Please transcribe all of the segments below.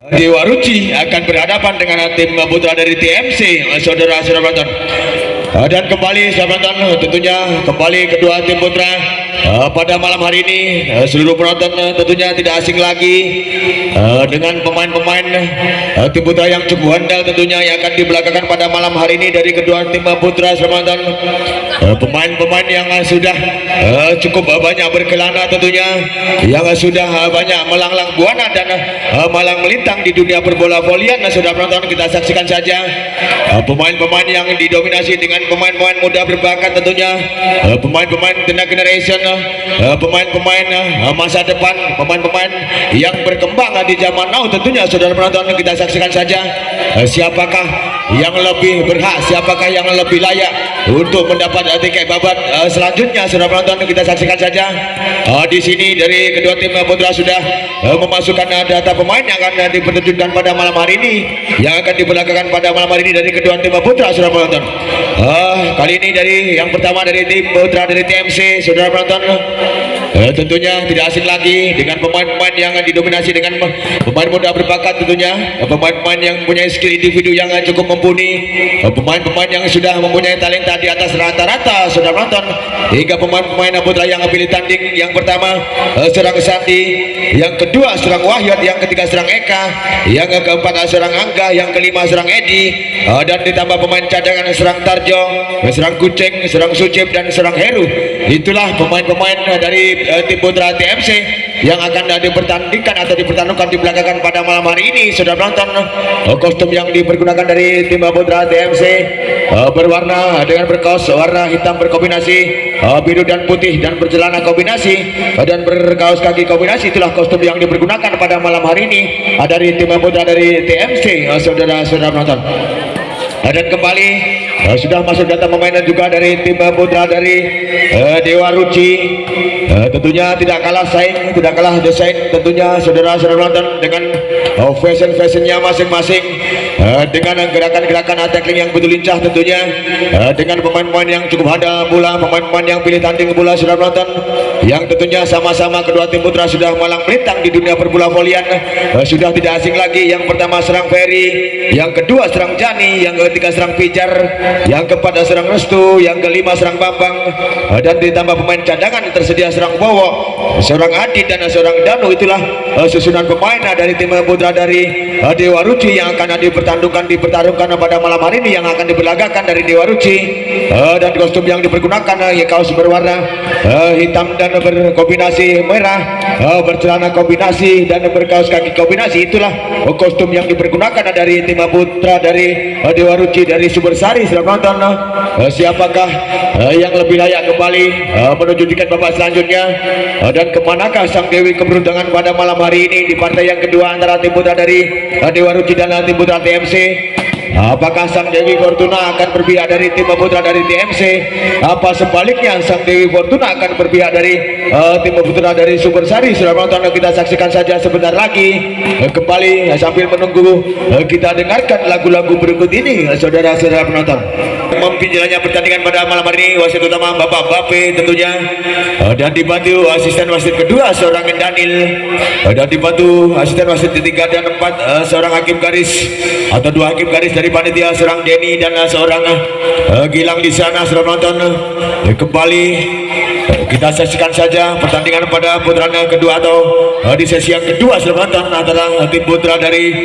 Dewa Ruci akan berhadapan dengan tim putra dari TMC, saudara-saudara penonton. Dan kembali sahabat penonton, tentunya kembali kedua tim putra pada malam hari ini. Seluruh penonton tentunya tidak asing lagi dengan pemain-pemain tim putra yang cukup handal tentunya yang akan dibelakangkan pada malam hari ini dari kedua tim putra sahabat penonton. Pemain-pemain yang sudah cukup banyak berkelana tentunya, yang sudah banyak melanglang buana dan malang melintang di dunia perbola volian. Sudah penonton, kita saksikan saja pemain-pemain yang didominasi dengan pemain-pemain muda berbakat tentunya, pemain-pemain the next generation, pemain-pemain masa depan, pemain-pemain yang berkembang di zaman now tentunya. Saudara penonton, kita saksikan saja siapakah yang lebih berhak, siapakah yang lebih layak untuk mendapat tiket babak selanjutnya. Saudara penonton, kita saksikan saja di sini dari kedua tim putra sudah memasukkan data pemain yang akan dipertunjukkan pada malam hari ini, yang akan dibelakangkan pada malam hari ini dari kedua tim putra. Saudara penonton, kali ini dari yang pertama dari tim putra dari TMC. Saudara penonton, tentunya tidak asing lagi dengan pemain-pemain yang didominasi dengan pemain muda berbakat tentunya, pemain-pemain yang mempunyai skill individu yang cukup mumpuni, pemain-pemain yang sudah mempunyai talenta di atas rata-rata. Saudara penonton, hingga pemain-pemain putra yang pilih tanding yang pertama serang Sandi, yang kedua serang Wahyud, yang ketiga serang Eka, yang keempat serang Angga, yang kelima serang Edi, dan ditambah pemain cadangan serang Tarjo, serang Kucing, serang Sucip, dan serang Heru. Itulah pemain-pemain dari tim putra TMC yang akan dipertandingkan atau dipertaruhkan di belakangan pada malam hari ini. Sudah penonton, kostum yang dipergunakan dari tim putra TMC berwarna dengan berkaos warna hitam berkombinasi biru dan putih dan bercelana kombinasi dan berkaos kaki kombinasi. Itulah kostum yang dipergunakan pada malam hari ini dari tim putra dari TMC, saudara-saudara penonton. Dan kembali sudah masuk data pemain juga dari tim putra dari Dewa Ruci. Tentunya tidak kalah saing, tidak kalah desain tentunya, saudara-saudara penonton, dengan fashion-fashionnya masing-masing, dengan gerakan-gerakan tackling yang betul lincah tentunya, dengan pemain-pemain yang cukup handal pula, pemain-pemain yang pilih tanding pula, saudara penonton, yang tentunya sama-sama kedua tim putra sudah malang melintang di dunia perbola volian. Sudah tidak asing lagi, yang pertama serang Ferry, yang kedua serang Jani, yang ketiga serang Pijar, yang keempat serang Restu, yang kelima serang Bambang, dan ditambah pemain cadangan tersedia serang Bowo, seorang Adi, dan seorang Danu. Itulah susunan pemain dari tim putra dari Dewa Ruci yang akan dipertaruhkan pada malam hari ini, yang akan diberlagakan dari Dewa Ruci. Dan kostum yang dipergunakan ya kaos berwarna hitam dan berkombinasi merah, bercelana kombinasi dan berkaos kaki kombinasi. Itulah kostum yang dipergunakan dari tim putra dari Dewa Ruci dari Sumbersari. Selamat nonton, siapakah yang lebih layak kembali menuju tiket babak selanjutnya, dan kemanakah sang Dewi keberuntungan pada malam hari ini di partai yang kedua antara tim putra dari Dewa Ruci dan tim putra TMC. Apakah sang Dewi Fortuna akan berpihak dari tim putra dari TMC? Apa sebaliknya sang Dewi Fortuna akan berpihak dari tim putra dari Sumbersari? Sudah menonton, kita saksikan saja sebentar lagi. Kembali sambil menunggu kita dengarkan lagu-lagu berikut ini, saudara-saudara penonton. Memimpin jalannya pertandingan pada malam hari ini wasit utama Bapak Bape tentunya, dan dibantu asisten wasit kedua seorang Daniel, dan dibantu asisten wasit ketiga dan empat seorang hakim garis atau dua hakim garis dari panitia, seorang Denny dan seorang Gilang di sana. Sudah nonton, kembali kita saksikan saja pertandingan pada putaran kedua atau di sesi yang kedua. Sudah nonton, antara tim putra dari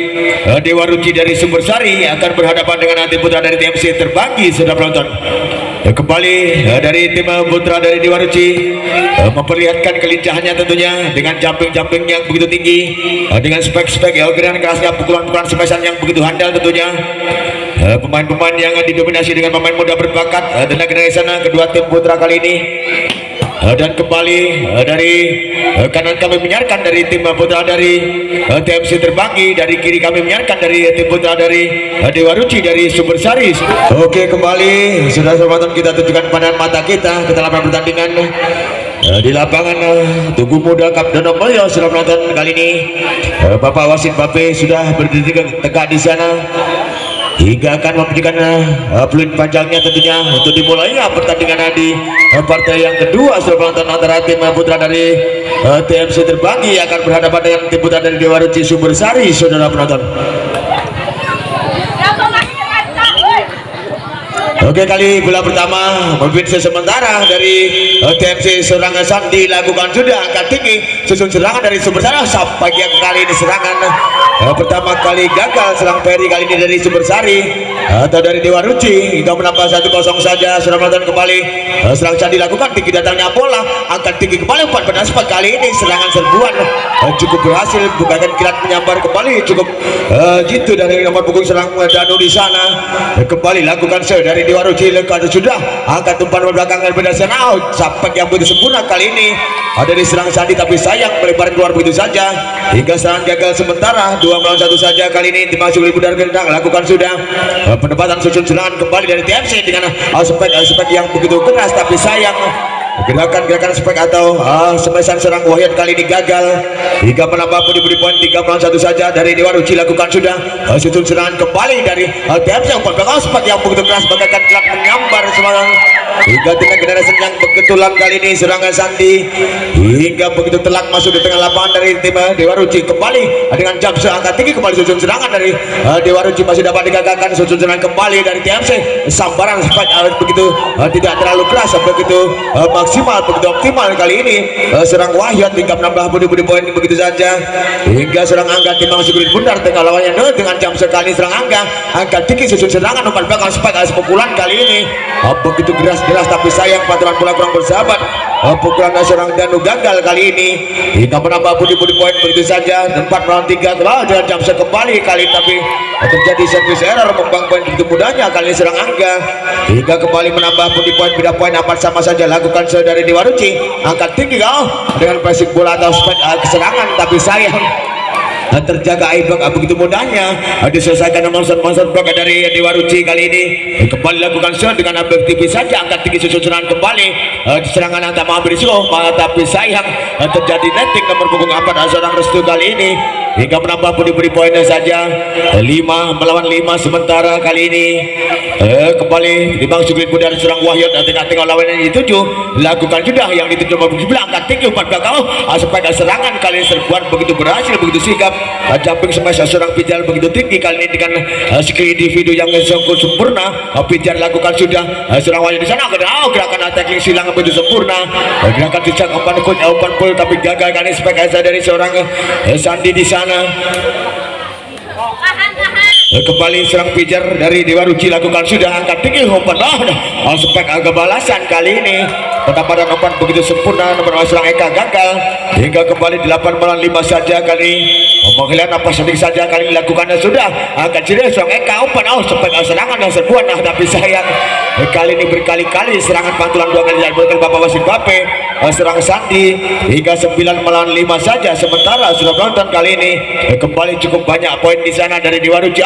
Dewa Ruci dari Sumbersari akan berhadapan dengan tim putra dari TMC Terbanggi. Sudah penonton, kembali dari tim putra dari Dewa Ruci memperlihatkan kelincahannya tentunya dengan jumping yang begitu tinggi, dengan spek-spek gerakan kerasnya, pukulan-pukulan smash yang begitu handal tentunya. Pemain-pemain yang didominasi dengan pemain muda berbakat tenaga dari sana kedua tim putra kali ini. Dan kembali dari kanan kami menyiarkan dari tim putra dari TMC Terbanggi, dari kiri kami menyiarkan dari tim putra dari Dewa Ruci dari Sumbersari. Oke, kembali sudah sahabat, kita tunjukkan pandangan mata kita ke dalam pertandingan di lapangan Tugu Muda Kapdono Mulyo. Sudah menonton kali ini Bapak wasit Bape sudah berdiri tegak di sana. hingga akan memberikan peluit panjangnya tentunya untuk dimulai pertandingan di partai yang kedua. Saudara penonton, antara tim putra dari TMC Terbanggi akan berhadapan dengan tim putra dari Dewa Ruci Sumbersari. Saudara penonton, oke, kali bola pertama memimpin sementara dari TMC serangan Sandi dilakukan sudah angkat tinggi, susun serangan dari Sumbersari sampai yang kali ini serangan pertama kali gagal. Serang Ferry kali ini dari Sumbersari atau dari Dewa Ruci hingga menambah 1-0 saja. Sudah menonton kembali serang Sandi dilakukan tinggi, datangnya bola angkat tinggi kembali umpan penaspat. Kali ini serangan serbuan cukup berhasil, bukan kilat menyambar kembali cukup jitu dari nomor punggung serang Danu di sana. Kembali lakukan dari Dewa Ruci, lekat sudah angkat umpan belakang dari Nasional sampai yang begitu sempurna. Kali ini ada di serang Sandi tapi sayang melebar keluar begitu saja hingga serangan gagal sementara 2 melawan 1 saja. Kali ini dimasuk lebih dari gendang, lakukan sudah penempatan susun serangan kembali dari TMC dengan spek yang begitu keras tapi sayang gerakan spek atau semesan serang Wahyat kali ini gagal hingga menambah budi poin 3 melawan 1 saja dari Dewa Ruci. Lakukan sudah susun serangan kembali dari TMC umpan belakang spek yang begitu keras bagaikan kilat menyambar semangat hingga dengan generasi yang beketulan. Kali ini serangan Sandi hingga begitu telak masuk di tengah lapangan dari tim Dewa Ruci. Kembali dengan jam seangkat tinggi kembali susun serangan dari Dewa Ruci masih dapat digagalkan. Susun serangan kembali dari TMC, sambaran spek begitu tidak terlalu keras, begitu maksimal, begitu optimal. Kali ini serang Wahyat hingga menambah budi poin begitu saja hingga serang Angga timbang Sigurd Bundar tengah lawannya dengan jam sekali. Serang Angga angkat tinggi susun serangan umpan belakang spek pukulan kali ini begitu deras tapi sayang paturan bola kurang bersahabat. Pukulan serang Danu gagal kali ini hingga menambah budi poin begitu saja 4 melawan 3 dan jam kembali kali tapi terjadi servis error membang poin begitu mudahnya. Kali ini serang Angga hingga kembali menambah budi poin, beda poin apa sama saja. Lakukan dari Dewa Ruci angkat tinggi dengan pressing bola atau keserangan tapi sayang terjaga Aibak begitu mudahnya diselesaikan monster blok dari Dewa Ruci. Kali ini kembali lakukan dengan efektif saja angkat tinggi susun serangan kembali serangan yang tak mau berisiko tapi sayang terjadi netting nomor punggung 4 seorang Restu kali ini hingga menambah budi poinnya saja 5 melawan 5 sementara. Kali ini kembali dibang Sigurd Bundar serang Wahyat dan tengah lawannya di 7 lakukan sudah yang di 7 sebelah angkat tinggi umpan belakang supaya serangan kali ini serbuan begitu berhasil, begitu sigap jumping smash seorang Pijar begitu tinggi kali ini dengan skill individu yang sempurna. Pijar lakukan sudah serang Wahyat di sana gerakan attacking silang begitu sempurna, gerakan cicak umpan full tapi gagal kali ini dari seorang Sandi di sana. Kembali serang Pijar dari Dewa Ruci lakukan sudah angkat tinggi umpan spek agak balasan kali ini pendapatan umpan begitu sempurna nomor serang Eka gagal hingga kembali 8 melawan 5 saja. Kali menghilang apa sedikit saja kali dilakukannya sudah angkat jeda serang Eka umpan spek serangan yang serbuan tapi sayang kali ini berkali-kali serangan pantulan 2 kali dilakukan Bapak Wasit Bape serang Sandi hingga 9 melawan 5 saja sementara. Sudah menonton kali ini kembali cukup banyak poin di sana dari Dewa Ruci.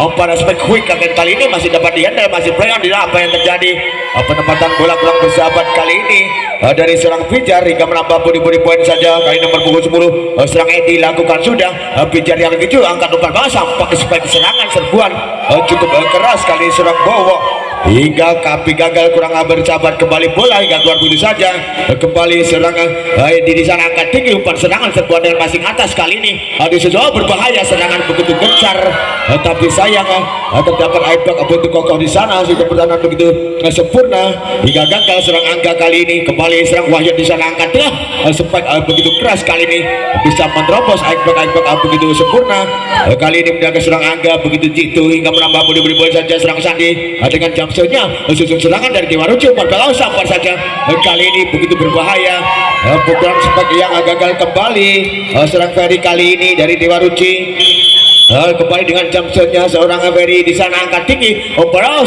Umpan aspek quick kali ini masih dapat dihandle, masih play on. Tidak apa yang terjadi penempatan bola kurang bersahabat kali ini dari serang Pijar hingga menambah budi poin saja. Kali nomor punggung 10 serang Edi lakukan sudah Pijar yang keju angkat umpan bawah sampai spek serangan serbuan cukup keras kali serang Bowo hingga Kapi gagal kurang bersahabat. Kembali bola hingga keluar begitu saja. Kembali serangan di sana angkat tinggi umpan serangan serbuan dari masing atas. Kali ini disusul berbahaya, serangan begitu gencar tapi sayang terdapat Aibak begitu kokoh di sana sehingga pertahanan begitu sempurna hingga gagal serang Angga. Kali ini kembali serang Wahyat di sana angkat tengah spek begitu keras kali ini bisa menerobos Aibak begitu sempurna. Kali ini menjaga serang Angga begitu jitu hingga menambah budi poin saja. Serang Sandi dengan jam susun serangan dari Dewa Ruci umpan belakang sampar saja. Kali ini begitu berbahaya pukulan spek yang gagal kembali serang Ferry kali ini dari Dewa Ruci. Kembali dengan jam seorang Ferry di sana angkat tinggi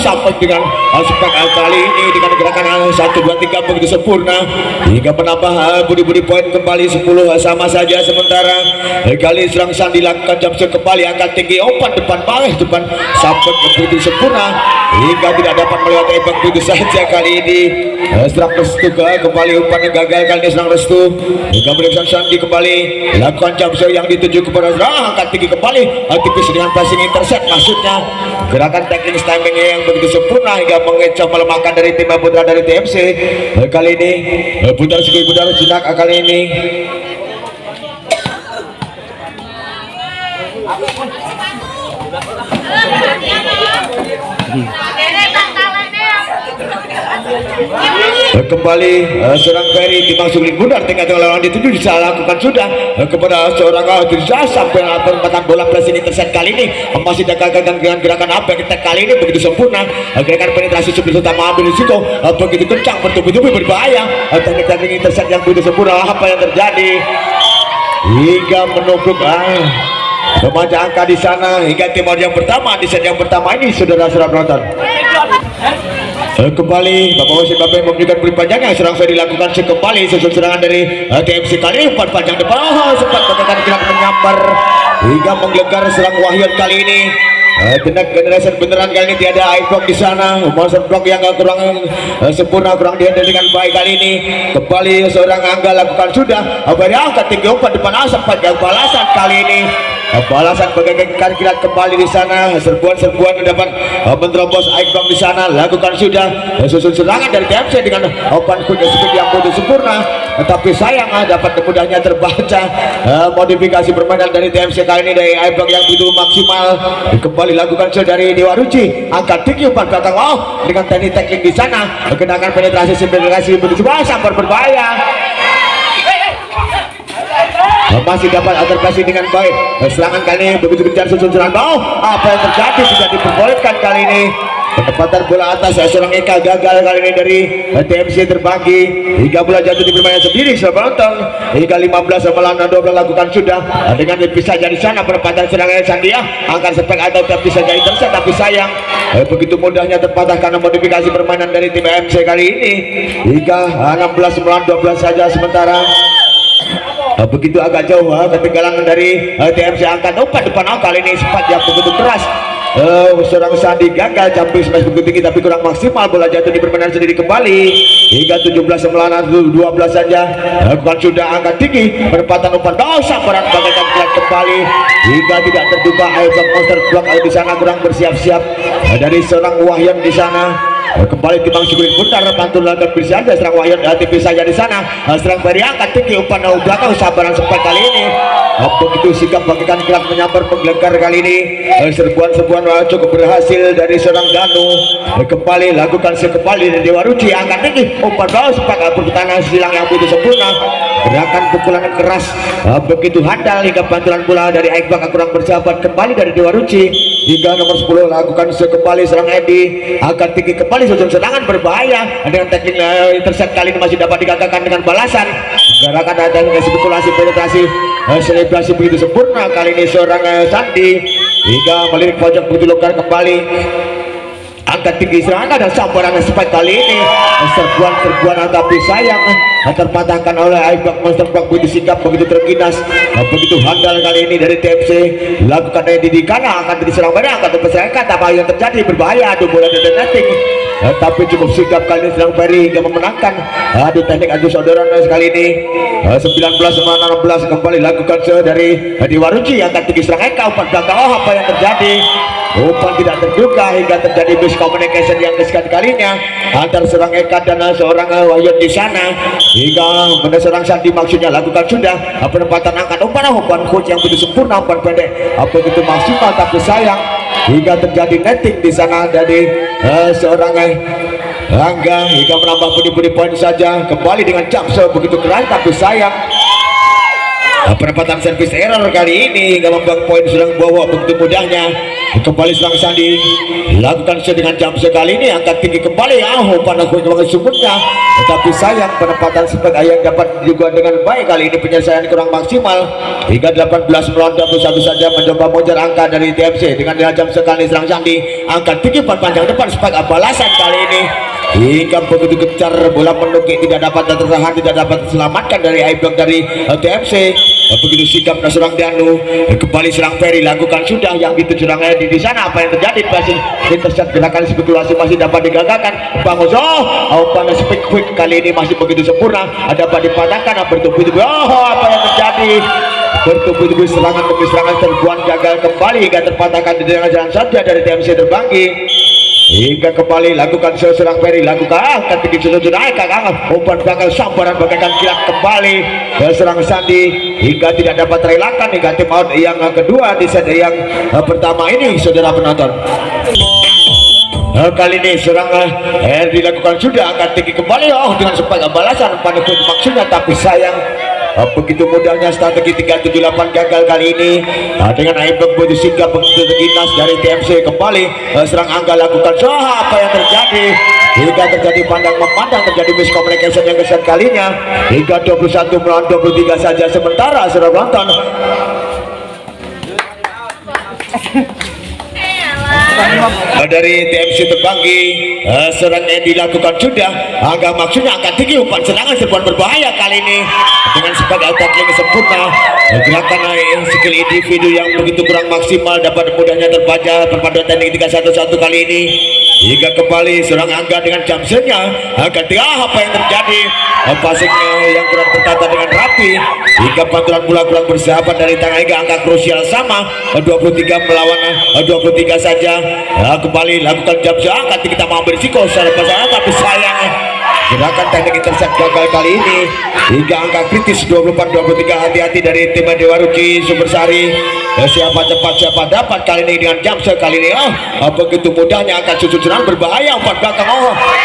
sampai dengan spek kali ini dengan gerakan 1 2 3 begitu sempurna hingga menambah budi poin kembali 10 sama saja sementara. Kali serang Sandi lakukan jam kembali angkat tinggi umpan depan sampai begitu sempurna hingga tidak dapat melewati Ebak begitu saja. Kali ini serang Restu kembali umpan yang gagal. Kali ini serang Restu hingga serang Sandi kembali lakukan jam yang dituju kepada angkat tinggi kembali tipis dengan passing intercept, maksudnya gerakan tackling timing yang begitu sempurna hingga mengecoh melemahkan dari tim putra dari TMC. Kali ini putar segi putar jinak kali ini kembali seorang Ferry Timang Sugli Bundar tengah-tengah lawan dituju bisa lakukan sudah kepada seorang Dirja sampai penempatan bola plus ini terset kali ini masih gagal dengan gerakan apa kita kali ini begitu sempurna, gerakan penetrasi sebelum utama ambil risiko begitu kencang bertubi-tubi berbahaya, teknik terset yang begitu sempurna. Apa yang terjadi hingga menumpuk remaja angka di sana hingga timur yang pertama di set yang pertama ini saudara-saudara penonton. Kembali Bapak Wasit Bapak memberikan beri panjangnya serang saya dilakukan kembali susul serangan dari TMC kali ini umpan panjang depan sempat menekan gerak menyambar hingga menggelegar serang Wahyun kali ini. Tenak generasi beneran kali ini tiada Aibok di sana, monster block yang kurang sempurna, kurang dihandle dengan baik kali ini. Kembali seorang Angga lakukan sudah angkat tinggi umpan depan sempat gagal balasan kali ini. Balasan bagaikan kilat kembali di sana, serbuan dapat menerobos Aibok di sana, lakukan sudah susun serangan dari TMC dengan open quick speed yang begitu sempurna, tapi sayang dapat mudahnya terbaca modifikasi permainan dari TMC kali ini dari Aibok yang begitu maksimal. Kembali lakukan sudah dari Dewa Ruci, angkat tinggi umpan belakang dengan teknik tackling di sana, kenakan penetrasi begitu sambar berbahaya. Masih dapat adaptasi dengan baik serangan kali ini begitu kejar susun serangan. Apa yang terjadi tidak diperbolehkan kali ini. Penempatan bola atas seorang Eka gagal kali ini dari TMC terbagi hingga bola jatuh di permainan sendiri penonton hingga 15 melawan 12 lakukan sudah dengan bisa jadi sana penempatan serangan Sandia angkat spek atau bisa jadi terset, tapi sayang begitu mudahnya terpatah karena modifikasi permainan dari tim MC kali ini hingga 16 melawan 12 saja sementara. Begitu agak jauh ketinggalan dari TMC angkat umpan depan kali ini sempat yang begitu keras. Seorang Sandi gagal jumping smash begitu tinggi tapi kurang maksimal, bola jatuh di permainan sendiri kembali hingga 17 melawan 12 saja. Lakukan sudah angkat tinggi penempatan umpan sambaran bagaikan kilat kembali hingga tidak terduga Aibok monster block di sana kurang bersiap-siap dari seorang Wahyan di sana. Kembali Timang Sugli Bundar pantun lakukan bisa saja serang Wahyan TV saja di sana, serang Ferry angkat tinggi umpan belakang sabaran sempat kali ini. Begitu sikap bagaikan kilat menyambar menggelegar kali ini. Serbuan cukup berhasil dari seorang Danu. Kembali lakukan sekembali dari Dewa Ruci angkat tinggi umpan sempat bertanah silang yang begitu sempurna, gerakan pukulan keras begitu handal hingga bantuan bola dari Aibak kurang bersahabat. Kembali dari Dewa Ruci hingga nomor 10 lakukan sekembali serang Edi angkat tinggi kembali susun serangan berbahaya dengan teknik intercept kali ini masih dapat digagalkan dengan balasan. Gerakan ada spekulasi penetrasi selebrasi begitu sempurna kali ini seorang Sandi hingga melirik pojok begitu longgar kembali angkat tinggi serangan dan sambaran spike kali ini serbuan tapi sayang terpatahkan oleh Aibak monster block begitu sikap begitu terginas begitu handal kali ini dari TMC. Lakukan di kanan akan diserang merah angkat terpeserkan, apa yang terjadi berbahaya, bola detonating tapi cukup sikap kali ini serang Ferry hingga memenangkan teknik adu saudara sekali ini 19-16. Kembali lakukan dari Dewa Ruci angkat tinggi serang Eka umpan belakang. Apa yang terjadi, umpan tidak terduga hingga terjadi miscommunication yang kesekian kalinya antar serang Eka dan seorang Wahyun di sana hingga pada serang Sandi maksudnya lakukan sudah penempatan angkat umpan coach yang begitu sempurna, umpan pendek begitu maksimal tapi sayang hingga terjadi netting di sana dari seorang Angga hingga menambah pundi-pundi poin saja. Kembali dengan jump shot begitu keras tapi sayang penempatan servis error kali ini hingga membuang poin serang bawa begitu mudahnya. Kembali serang Sandi lakukan dengan jump shot kali ini angkat tinggi kembali umpan sumbernya tetapi sayang penempatan spek yang dapat juga dengan baik kali ini penyelesaian kurang maksimal hingga 18 melawan 21 saja mencoba mengejar angka dari TMC dengan jump shot kali serang Sandi angkat tinggi umpan panjang depan spek balasan kali ini hingga begitu kejar bola menukik tidak dapat tertahan, tidak dapat diselamatkan dari Aibok dari TMC. Begitu sikap seorang Danu kembali serang Ferry lakukan sudah yang itu serangnya di sana. Apa yang terjadi masih intercept gerakan spekulasi masih dapat digagalkan. Bang Ozo umpan speed quick kali ini masih begitu sempurna dapat dipatahkan bertubi-tubi. Apa yang terjadi, bertubi-tubi serangan demi serangan serbuan gagal kembali hingga terpatahkan di tengah jalan saja dari TMC Terbanggi. Hingga kembali lakukan seserang Ferry, lakukan angkat tinggi susun naik kakak umpan belakang sambaran bagaikan kilat kembali serang Sandi hingga tidak dapat terelakkan hingga tim out yang kedua di set yang pertama ini saudara penonton. Kali ini serang dilakukan sudah angkat tinggi kembali dengan sebagai balasan pada maksudnya, tapi sayang begitu mudahnya strategi 378 gagal kali ini dengan Aibek Budi Singga begitu terginas dari TMC kembali serang Angga lakukan apa yang terjadi hingga terjadi pandang memandang, terjadi miscommunication yang kesekian kalinya hingga 21 melawan 23 saja sementara saudara penonton. Dari TMC Terbanggi serang yang dilakukan sudah agak maksudnya angkat tinggi umpan serangan serbuan berbahaya kali ini dengan sebagai tackling sempurna gerakan skill individu yang begitu kurang maksimal dapat mudahnya terbaca perpaduan teknik 311 kali ini hingga kembali serang Angga dengan jumpshotnya agak apa yang terjadi passingnya yang kurang tertata dengan rapi hingga pantulan bola kurang bersahabat dari tangan hingga angka krusial sama 23 melawan 23 saja. Kembali lakukan jumpshot angkat kita mau berisiko secara pasangan, tapi sayang gerakan teknik intercept gagal kali ini hingga angka kritis 24-23. Hati-hati dari tim Dewa Ruci Sumbersari. Siapa cepat siapa dapat kali ini dengan jumpshot kali ini. Begitu mudahnya angkat susunan berbahaya umpan belakang.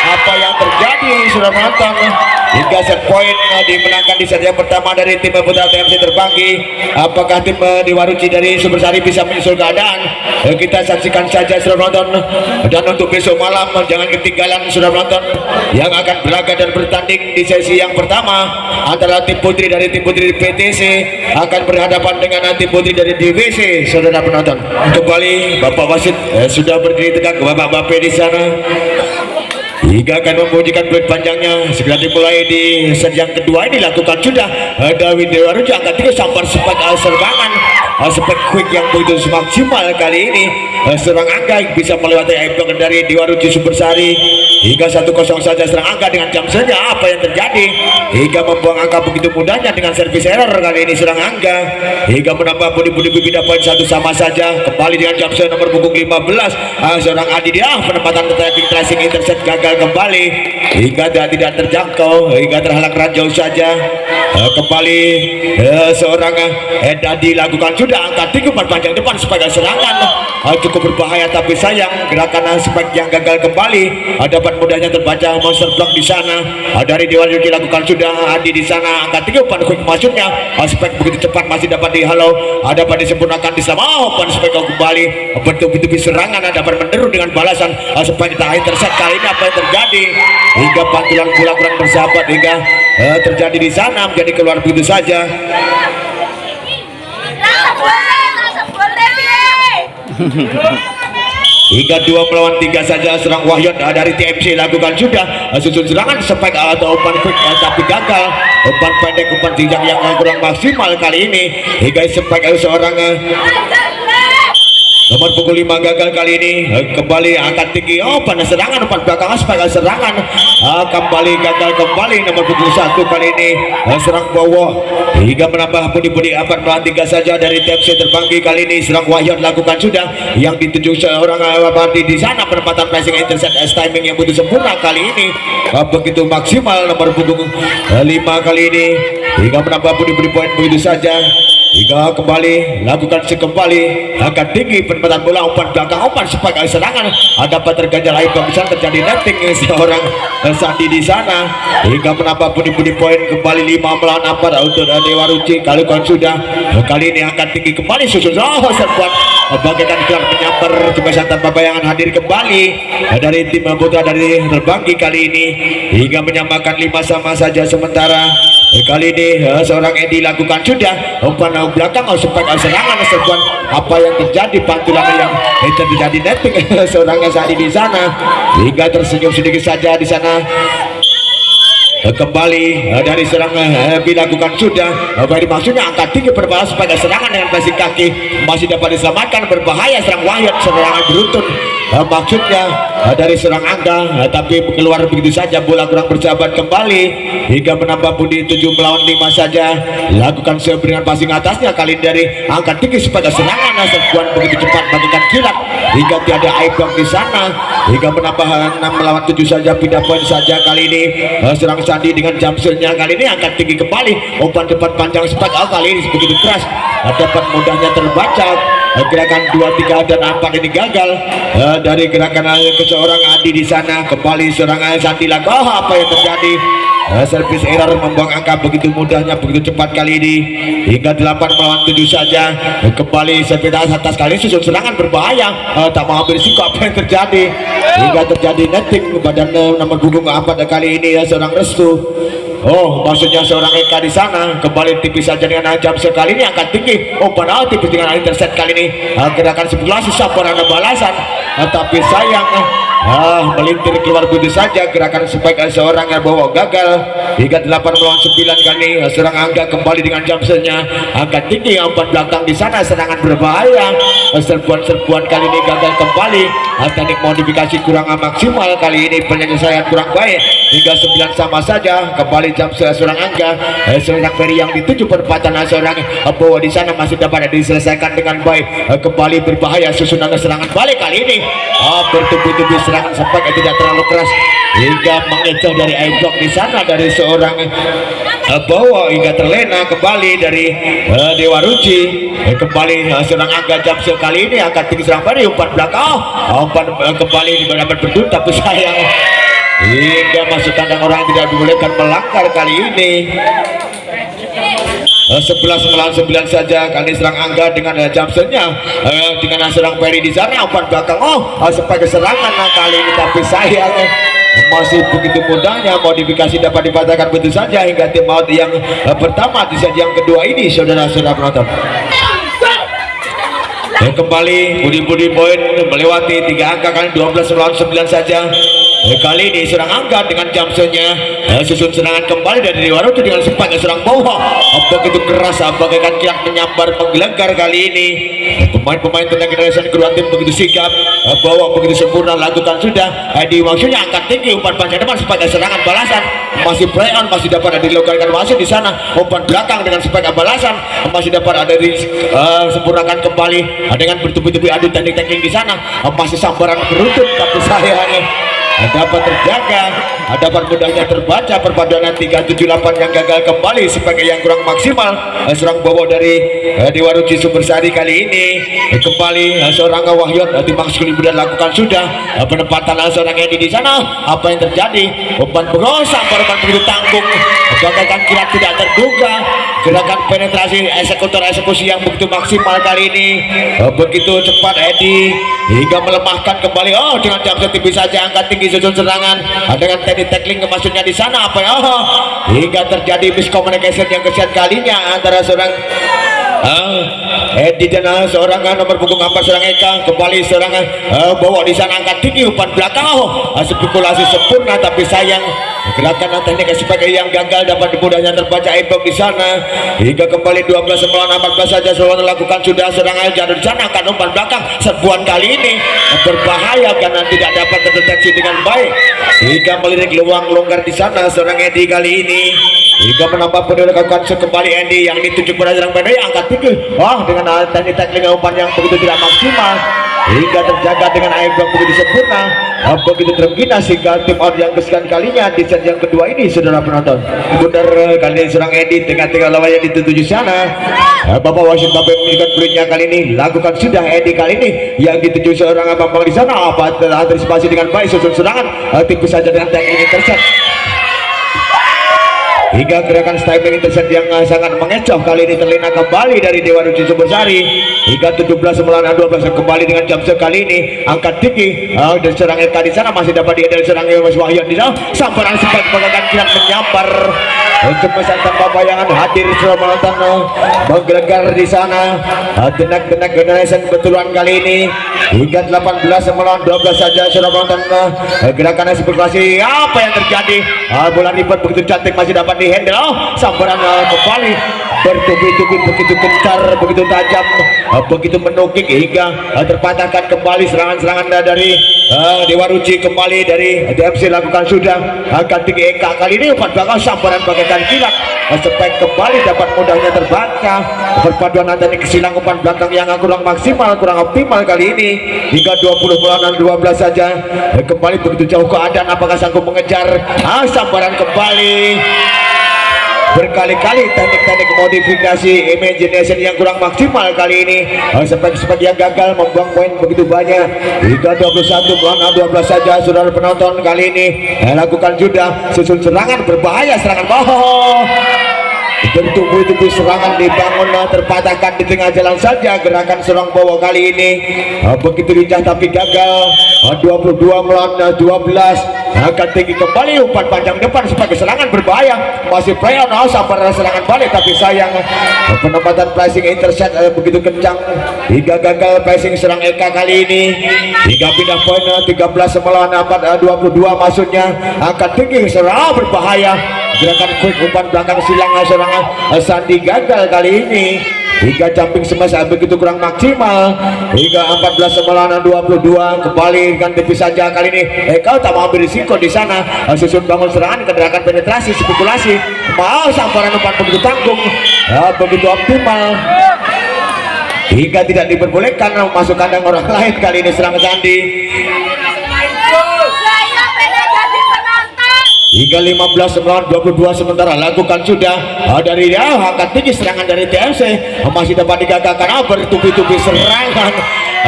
Apa yang terjadi sudah menonton hingga set point dimenangkan di set yang pertama dari tim Putra TMC Terbanggi. Apakah tim Dewa Ruci dari Sumbersari bisa menyusul keadaan? Kita saksikan saja sudah menonton. Dan untuk besok malam jangan ketinggalan sudah menonton yang akan berlaga dan bertanding di sesi yang pertama antara tim putri dari tim putri PTC akan berhadapan dengan tim putri dari DWC saudara penonton. Kembali Bapak wasit sudah berdiri tegak, Bapak-bapak di sana hingga akan membunyikan peluit panjangnya segera dimulai di set yang kedua ini lakukan sudah Dawi Dewa Ruci angkat 3 sambar spek serbangan spek quick yang begitu maksimal kali ini serang Angga bisa melewati Aibek dari Dewa Ruci Sumbersari hingga 1-0 saja serang Angga dengan jumpshotnya. Apa yang terjadi hingga membuang angka begitu mudahnya dengan servis error kali ini serang Angga hingga menambah budi-budi beda poin 1 sama saja. Kembali dengan jumpshot nomor punggung 15 seorang Adi dia penempatan tracing intercept gagal kembali hingga tidak terjangkau hingga terhalang ranjau saja. Kembali seorang Edadi lakukan sudah angkat tinggi umpan panjang depan sebagai serangan cukup berbahaya, tapi sayang gerakan spek yang gagal kembali dapat mudahnya terbaca monster block di sana dari Dewa Ruci lakukan sudah Adi di sana angkat tinggi umpan quick maksudnya spek begitu cepat masih dapat dihalau dapat disempurnakan di sana umpan spek kembali bertubi-tubi serangan dapat menderu dengan balasan spek ditahan intercept kali ini. Apa yang terjadi hingga pantulan bola kurang bersahabat hingga terjadi di sana menjadi keluar begitu saja. Hingga 2 melawan 3 saja serang Wahyot dari TMC lakukan sudah susun serangan spek atau umpan quick tapi gagal umpan pendek umpan jejak yang kurang maksimal kali ini hingga spek seorang nomor pukul 5 gagal kali ini. Kembali angkat tinggi pada serangan umpan belakang spek serangan kembali gagal kembali nomor pukul 1 kali ini serang Bowo hingga menambah budi-budi 4 melawan 3 saja dari TMC Terbanggi. Kali ini serang Wahyot lakukan sudah yang dituju seorang Wardi di sana penempatan pressing intercept timing yang begitu sempurna kali ini begitu maksimal nomor punggung 5 kali ini hingga menambah budi-budi poin begitu saja hingga kembali lakukan sekembali angkat tinggi penempatan bola umpan belakang umpan sebagai serangan dapat terganjal air bisa terjadi netting seorang Sandi di sana hingga menambah budi-budi poin kembali 5 melawan 4 untuk Dewa Ruci. Kali sudah kali ini angkat tinggi kembali susun serbuan bagaikan gelar menyambar jembatan tanpa bayangan hadir kembali dari tim putra dari Terbanggi kali ini hingga menyamakan 5 sama saja sementara. Kali ini seorang Edi lakukan sudah umpan belakang spek serangan serbuan. Apa yang terjadi pantulan yang terjadi netting seorang Sandi di sana hingga tersenyum sedikit saja di sana. Kembali dari serang dilakukan sudah baik maksudnya angkat tinggi berbalas pada serangan dengan pressing kaki masih dapat diselamatkan berbahaya serang Wahyot serangan beruntun maksudnya dari serang angka, tapi keluar begitu saja, bola kurang bersahabat kembali hingga menambah budi 7 melawan 5 saja. Lakukan seberingan passing atasnya kali ini dari angka tinggi sebagai serangan, serbuan begitu cepat bagikan kilat hingga tiada aib di sana hingga menambah 6 melawan 7 saja, pindah poin saja kali ini. Serang Sandi dengan jumpsernya kali ini angkat tinggi kembali, umpan depan panjang spike kali ini begitu keras, dapat mudahnya terbaca. Gerakan 2, 3 dan 4 ini gagal dari gerakan ke seorang Adi di sana. Kembali serangan Sandi lagi. Apa yang terjadi? Servis error membuang angka begitu mudahnya, begitu cepat kali ini hingga 8 melawan 7 saja. Kembali servis atas kali susun serangan berbahaya, tak mau ambil risiko. Apa yang terjadi hingga terjadi netting badan nomor punggung 4 kali ini seorang Restu. Oh, maksudnya seorang Eka di sana. Kembali tipis saja dengan jam sekali ini angkat tinggi. Oh, padahal tipis dengan intercept kali ini. Gerakan sebelah susah ada balasan, tapi sayang melintir keluar begitu saja. Gerakan sebagai seorang yang bawa gagal hingga 8 melawan 9 kali. Serang angka kembali dengan jumpsernya angkat tinggi, umpan belakang di sana, serangan berbahaya. Serbuan kali ini gagal kembali. Teknik modifikasi kurang maksimal kali ini, penyelesaian kurang baik hingga 9 sama saja. Kembali jam seorang angka, seorang Ferry yang dituju perempatan seorang bawa di sana masih dapat diselesaikan dengan baik. Kembali berbahaya susunan serangan balik kali ini. Bertubi-tubi serangan sampai tidak terlalu keras hingga mengecoh dari Aibok di sana dari seorang bawa hingga terlena kembali dari Dewa Ruci. Kembali serang angka jam sekali ini angkat tinggi serang Ferry, umpan belakang, umpan kembali dapat berdua tapi sayang hingga masuk kandang orang tidak dibolehkan melanggar kali ini. 11 melawan 9 saja kali serang angka dengan jumpsernya dengan serang Ferry di sana, umpan belakang sebagai serangan kali ini tapi sayang masih begitu mudahnya modifikasi dapat dipatahkan betul saja hingga tim out yang pertama di set yang kedua ini saudara-saudara penonton. Kembali budi poin melewati 3 angka kali 12 melawan 9 saja. Kali ini serang angka dengan jumpsernya susun serangan kembali dari Dewa Ruci dengan sepakat serang bawah begitu keras bagaikan kilat menyambar menggelegar kali ini. Pemain-pemain tenaga generasi kedua tim begitu sigap, bawa begitu sempurna, lakukan sudah di maksudnya angkat tinggi, umpan panjang depan sepakat serangan balasan masih play on, masih dapat dilakukan masih di sana, umpan belakang dengan sepakat balasan masih dapat ada sempurnakan kembali dengan bertubi-tubi adu teknik-teknik di sana, masih sambaran beruntun tapi sayangnya dapat terjaga, dapat mudahnya terbaca perpaduan 378 yang gagal kembali sebagai yang kurang maksimal. Serang bawa dari Dewa Ruci Sumbersari kali ini kembali seorang Wahyut timbang sekali dan lakukan sudah penempatan seorang Edi di sana. Apa yang terjadi? Umpan berosam umpan begitu tanggung, bagaikan kilat tidak terduga. Gerakan penetrasi eksekusi yang begitu maksimal kali ini, begitu cepat Edi hingga melemahkan kembali. Dengan jam tipis saja angkat tinggi susun serangan dengan teknik tackling maksudnya di sana apa ya hingga terjadi miscommunication yang kesekian kalinya antara seorang Edi dan seorang nomor punggung 4 seorang Eka. Kembali seorang bawa di sana angkat tinggi, umpan belakang spekulasi sempurna tapi sayang gerakan teknik sebagai yang gagal dapat mudahnya terbaca Ibok di sana hingga kembali 12 melawan 14 saja. Selalu lakukan sudah serangan jatuh di sana akan umpan belakang serbuan kali ini berbahaya karena tidak dapat terdeteksi dengan baik hingga melirik luang longgar di sana seorang Edi kali ini hingga menambah pendudukan kembali Edi yang ditunjuk pada serang pendek angkat tinggi dengan teknik tackling umpan yang begitu tidak maksimal hingga terjaga dengan Ibok begitu sempurna begitu tergina sehingga tim out yang kesekian kalinya di set yang kedua ini saudara penonton. Benar kali ini serang Edi tengah-tengah lawan yang dituju sana. Bapak wasit Bapak memiliki peluitnya kali ini lakukan sudah Edi kali ini yang dituju seorang Bapak di sana apa antisipasi dengan baik susun serangan tipis saja dengan teknik intercept hingga gerakan styming intercept yang sangat mengecoh kali ini terlena kembali dari Dewa Ruci Sumbersari hingga 17 melawan 12 kembali dengan jam sekali ini angkat tinggi dan serang Eka di sana masih dapat diadil serang Mas Wahyu di sana sambaran sempat bagaikan kilat menyambar kemesan tanpa bayangan hadir selama nonton menggelegar di sana tenak-tenak generation betulan kali ini hingga 18 melawan 12 saja selama nonton gerakan spekulasi apa yang terjadi bola ribet begitu cantik masih dapat dihandle sambaran kembali bertubi-tubi begitu gencar, begitu tajam, begitu menukik hingga terpatahkan kembali serangan-serangan dari Dewa Ruci. Kembali dari TMC lakukan sudah akan tinggi Eka kali ini umpan belakang sambaran bagaikan kilat, Spike kembali dapat mudahnya terbangka. Perpaduan antara kesilang umpan belakang yang kurang maksimal, kurang optimal kali ini hingga 20 melawan 12 saja. Kembali begitu jauh keadaan, apakah sanggup mengejar? Sambaran kembali. Berkali-kali teknik-teknik modifikasi imagination yang kurang maksimal kali ini, sebagian gagal membuang poin begitu banyak hingga 21 melawan 12 saja. Saudara penonton, kali ini lakukan sudah susun serangan berbahaya, serangan bawah bertubi-tubi serangan dibangun, terpatahkan di tengah jalan saja gerakan serang bawah kali ini. Begitu lincah tapi gagal. 22 melawan 12 akan tinggi kembali umpan panjang depan sebagai serangan berbahaya, masih play on sampai serangan balik tapi sayang penempatan pressing intercept begitu kencang hingga gagal pressing serang Eka kali ini hingga pindah poin 13 melawan 22 maksudnya akan tinggi serangan berbahaya. Gerakan quick umpan belakang silang serangan Sandi gagal kali ini hingga jumping smash begitu kurang maksimal hingga 14 melawan 22. Kembali dengan tipis saja kali ini Eka tak mau ambil risiko di sana, susun bangun serangan, gerakan penetrasi, spekulasi, mau sambaran umpan begitu tanggung, begitu optimal hingga tidak diperbolehkan masuk kandang orang lain. Kali ini serang Sandi hingga 15 melawan 22. Sementara lakukan sudah dari angkat tinggi serangan dari TMC masih dapat digagalkan, bertubi-tubi serangan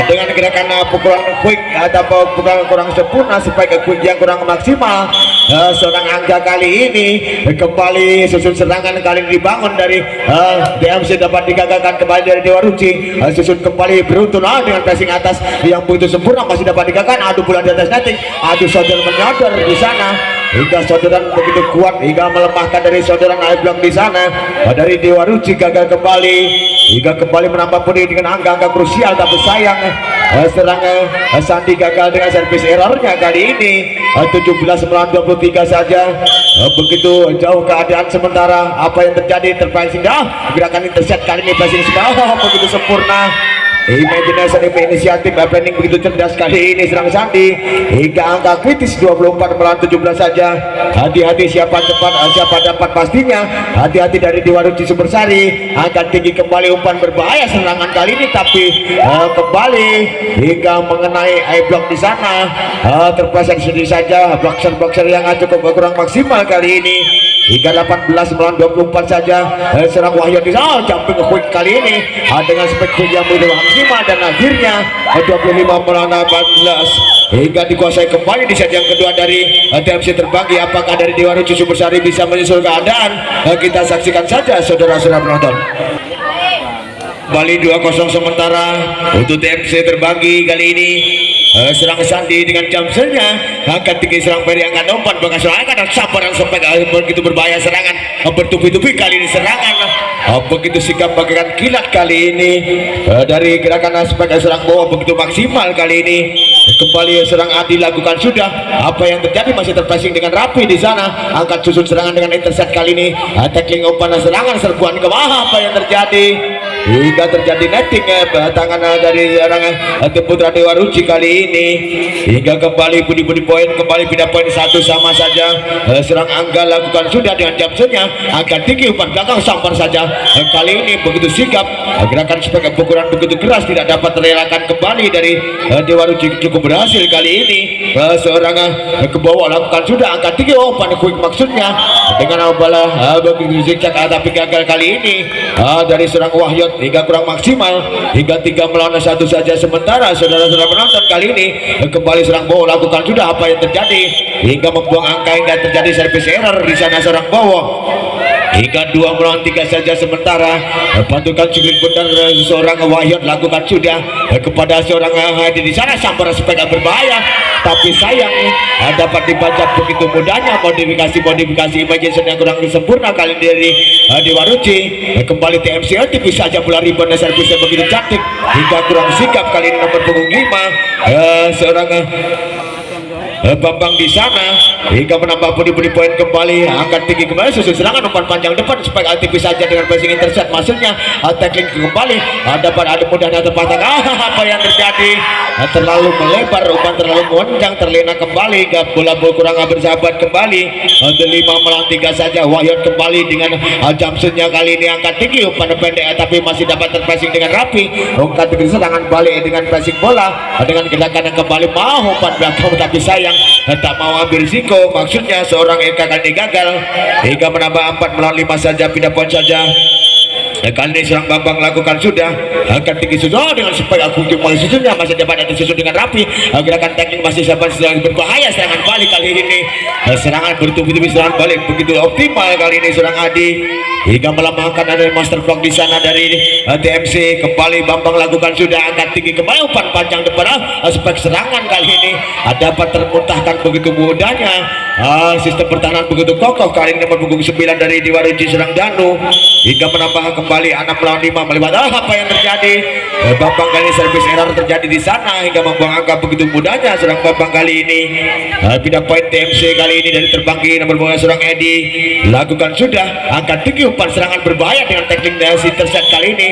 dengan gerakan pukulan quick atau pukulan kurang sempurna sebagai quick yang kurang maksimal. Seorang Angga kali ini kembali susun serangan kali ini dibangun dari TMC dapat digagalkan kembali dari Dewa Ruci. Susun kembali beruntun dengan pressing atas yang begitu sempurna masih dapat digagalkan. Adu bola di atas netting, adu saudara menyodor di sana hingga saudara begitu kuat hingga melemahkan dari saudara Aiblok di sana. Dari Dewa Ruci gagal kembali hingga kembali menambah poin dengan angka-angka krusial tapi sayang serangan Sandi gagal dengan servis errornya kali ini. 17 melawan 23 saja. Begitu jauh keadaan sementara apa yang terjadi terpancing gerakan intercept kali ini berhasil begitu sempurna. Imagination inisiatif planning begitu cerdas kali ini serang Sandi hingga angka kritis 24 melawan 17 saja. Hati-hati siapa cepat siapa dapat pastinya. Hati-hati dari Dewa Ruci Sumbersari akan tinggi kembali umpan berbahaya serangan kali ini tapi kembali hingga mengenai I-block di sana. Terpleset sendiri saja boxer yang cukup kurang maksimal kali ini hingga 18 melawan 24 saja. Serang Wahyu di sana jumping quick kali ini dengan spek quick yang begitu maksimal dan akhirnya 25 melawan 18 hingga dikuasai kembali di set yang kedua dari TMC terbagi. Apakah dari Dewa Ruci Sumbersari bisa menyusul keadaan? Kita saksikan saja saudara-saudara penonton. Kembali 2-0 sementara untuk TMC terbagi kali ini. Serang Sandi dengan jumpsernya angkat tinggi serang Ferry angkat umpan bakal serangan dan sambaran sampai begitu berbahaya serangan bertubi-tubi kali ini serangan begitu sikap bagaikan kilat kali ini dari gerakan sebagai serang bawah begitu maksimal kali ini. Kembali serang Adi lakukan sudah apa yang terjadi masih terpassing dengan rapi di sana angkat susun serangan dengan intercept kali ini tackling umpan serangan serbuan ke bawah. Apa yang terjadi hingga terjadi netting tangan dari serangan tim putra Dewa Ruci kali ini hingga kembali budi poin kembali pindah poin satu sama saja. Serang Angga lakukan sudah dengan jumpsernya akan tinggi umpan belakang sampar saja. Kali ini begitu sigap gerakan sebagai pukulan begitu keras tidak dapat terelakkan kembali dari Dewa Ruci. Cukup berhasil kali ini seorang ke bawah lakukan sudah angkat tinggi umpan quick maksudnya dengan bola begitu zigzag tapi gagal kali ini dari serang Wahyut hingga kurang maksimal hingga 3 melawan 1 saja. Sementara saudara-saudara penonton kali ini kembali serang bawah lakukan sudah apa yang terjadi hingga membuang angka hingga terjadi servis error di sana serang bawah hingga 2 melawan 3 saja. Sementara pasukan civil benar seorang Wahyut lakukan sudah kepada seorang Hadi di sana sampai sepeda berbahaya tapi sayang dapat dibaca begitu mudahnya modifikasi imagination yang kurang sempurna kali dari Dewa Ruci. Kembali TMC tipis saja bola rebound dan servisnya begitu cantik hingga kurang sikap kali ini nomor punggung 5 seorang Bambang di sana hingga menambah budi poin kembali, angkat tinggi kembali, susun serangan umpan panjang depan supaya tipis saja dengan passing intercept masuknya, tackling kembali, dapat ada mudahnya terpatah. Apa yang terjadi? Terlalu melebar, umpan terlalu memanjang, terlena kembali, bola kurang bersahabat kembali. 5-3 saja. Wahyud kembali dengan jumpshotnya kali ini, angkat tinggi umpan pendek tapi masih dapat terpassing dengan rapi. Angkat tinggi serangan balik dengan passing bola dengan gerakan yang kembali mau umpan belakang tapi sayang tak mau ambil risiko. Maksudnya seorang Eka kali ini gagal hingga menambah 4-5 saja, pindah poin saja. Kali ini serang Bambang lakukan sudah, akan tinggi sudah dengan supaya aku mulai susunnya masih dapat disusun dengan rapi. Gerakan tackling masih sabar, sedang berbahaya. Serangan balik kali ini, serangan bertubi-tubi, serangan balik begitu optimal kali ini serang Adi hingga melambangkan ada master block di sana dari TMC. Kembali Bambang lakukan sudah, angkat tinggi kembali umpan panjang depan. Aspek serangan kali ini dapat termuntahkan begitu mudahnya. Sistem pertahanan begitu kokoh kali ini, nomor punggung 9 dari Dewa Ruci serang Danu hingga menambah kembali 6-5 melihat apa yang terjadi. Bambang kali ini servis error terjadi di sana hingga membuang angka begitu mudahnya serang Bambang kali ini. Pindah poin TMC kali ini dari terbangki nomor punggung serang Edi lakukan sudah, angkat tinggi umpan serangan berbahaya dengan tackling dari intercept kali ini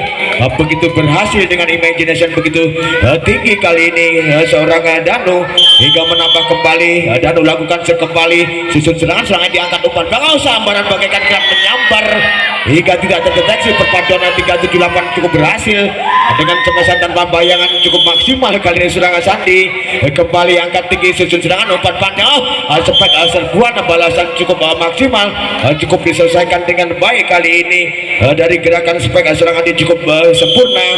begitu berhasil dengan imagination begitu tinggi kali ini seorang Danu hingga menambah kembali. Danu lakukan sekembali susun serangan diangkat umpan belakang, sambaran bagaikan kerap menyambar hingga tidak terdeteksi. Perpaduan 378 cukup berhasil dengan cemesan tanpa bayangan cukup maksimal kali ini serangan Sandi. Kembali angkat tinggi susun serangan umpan panjang, cepat serbuan balasan cukup maksimal, cukup diselesaikan dengan baik kali ini dari gerakan spek serangan ini cukup sempurna.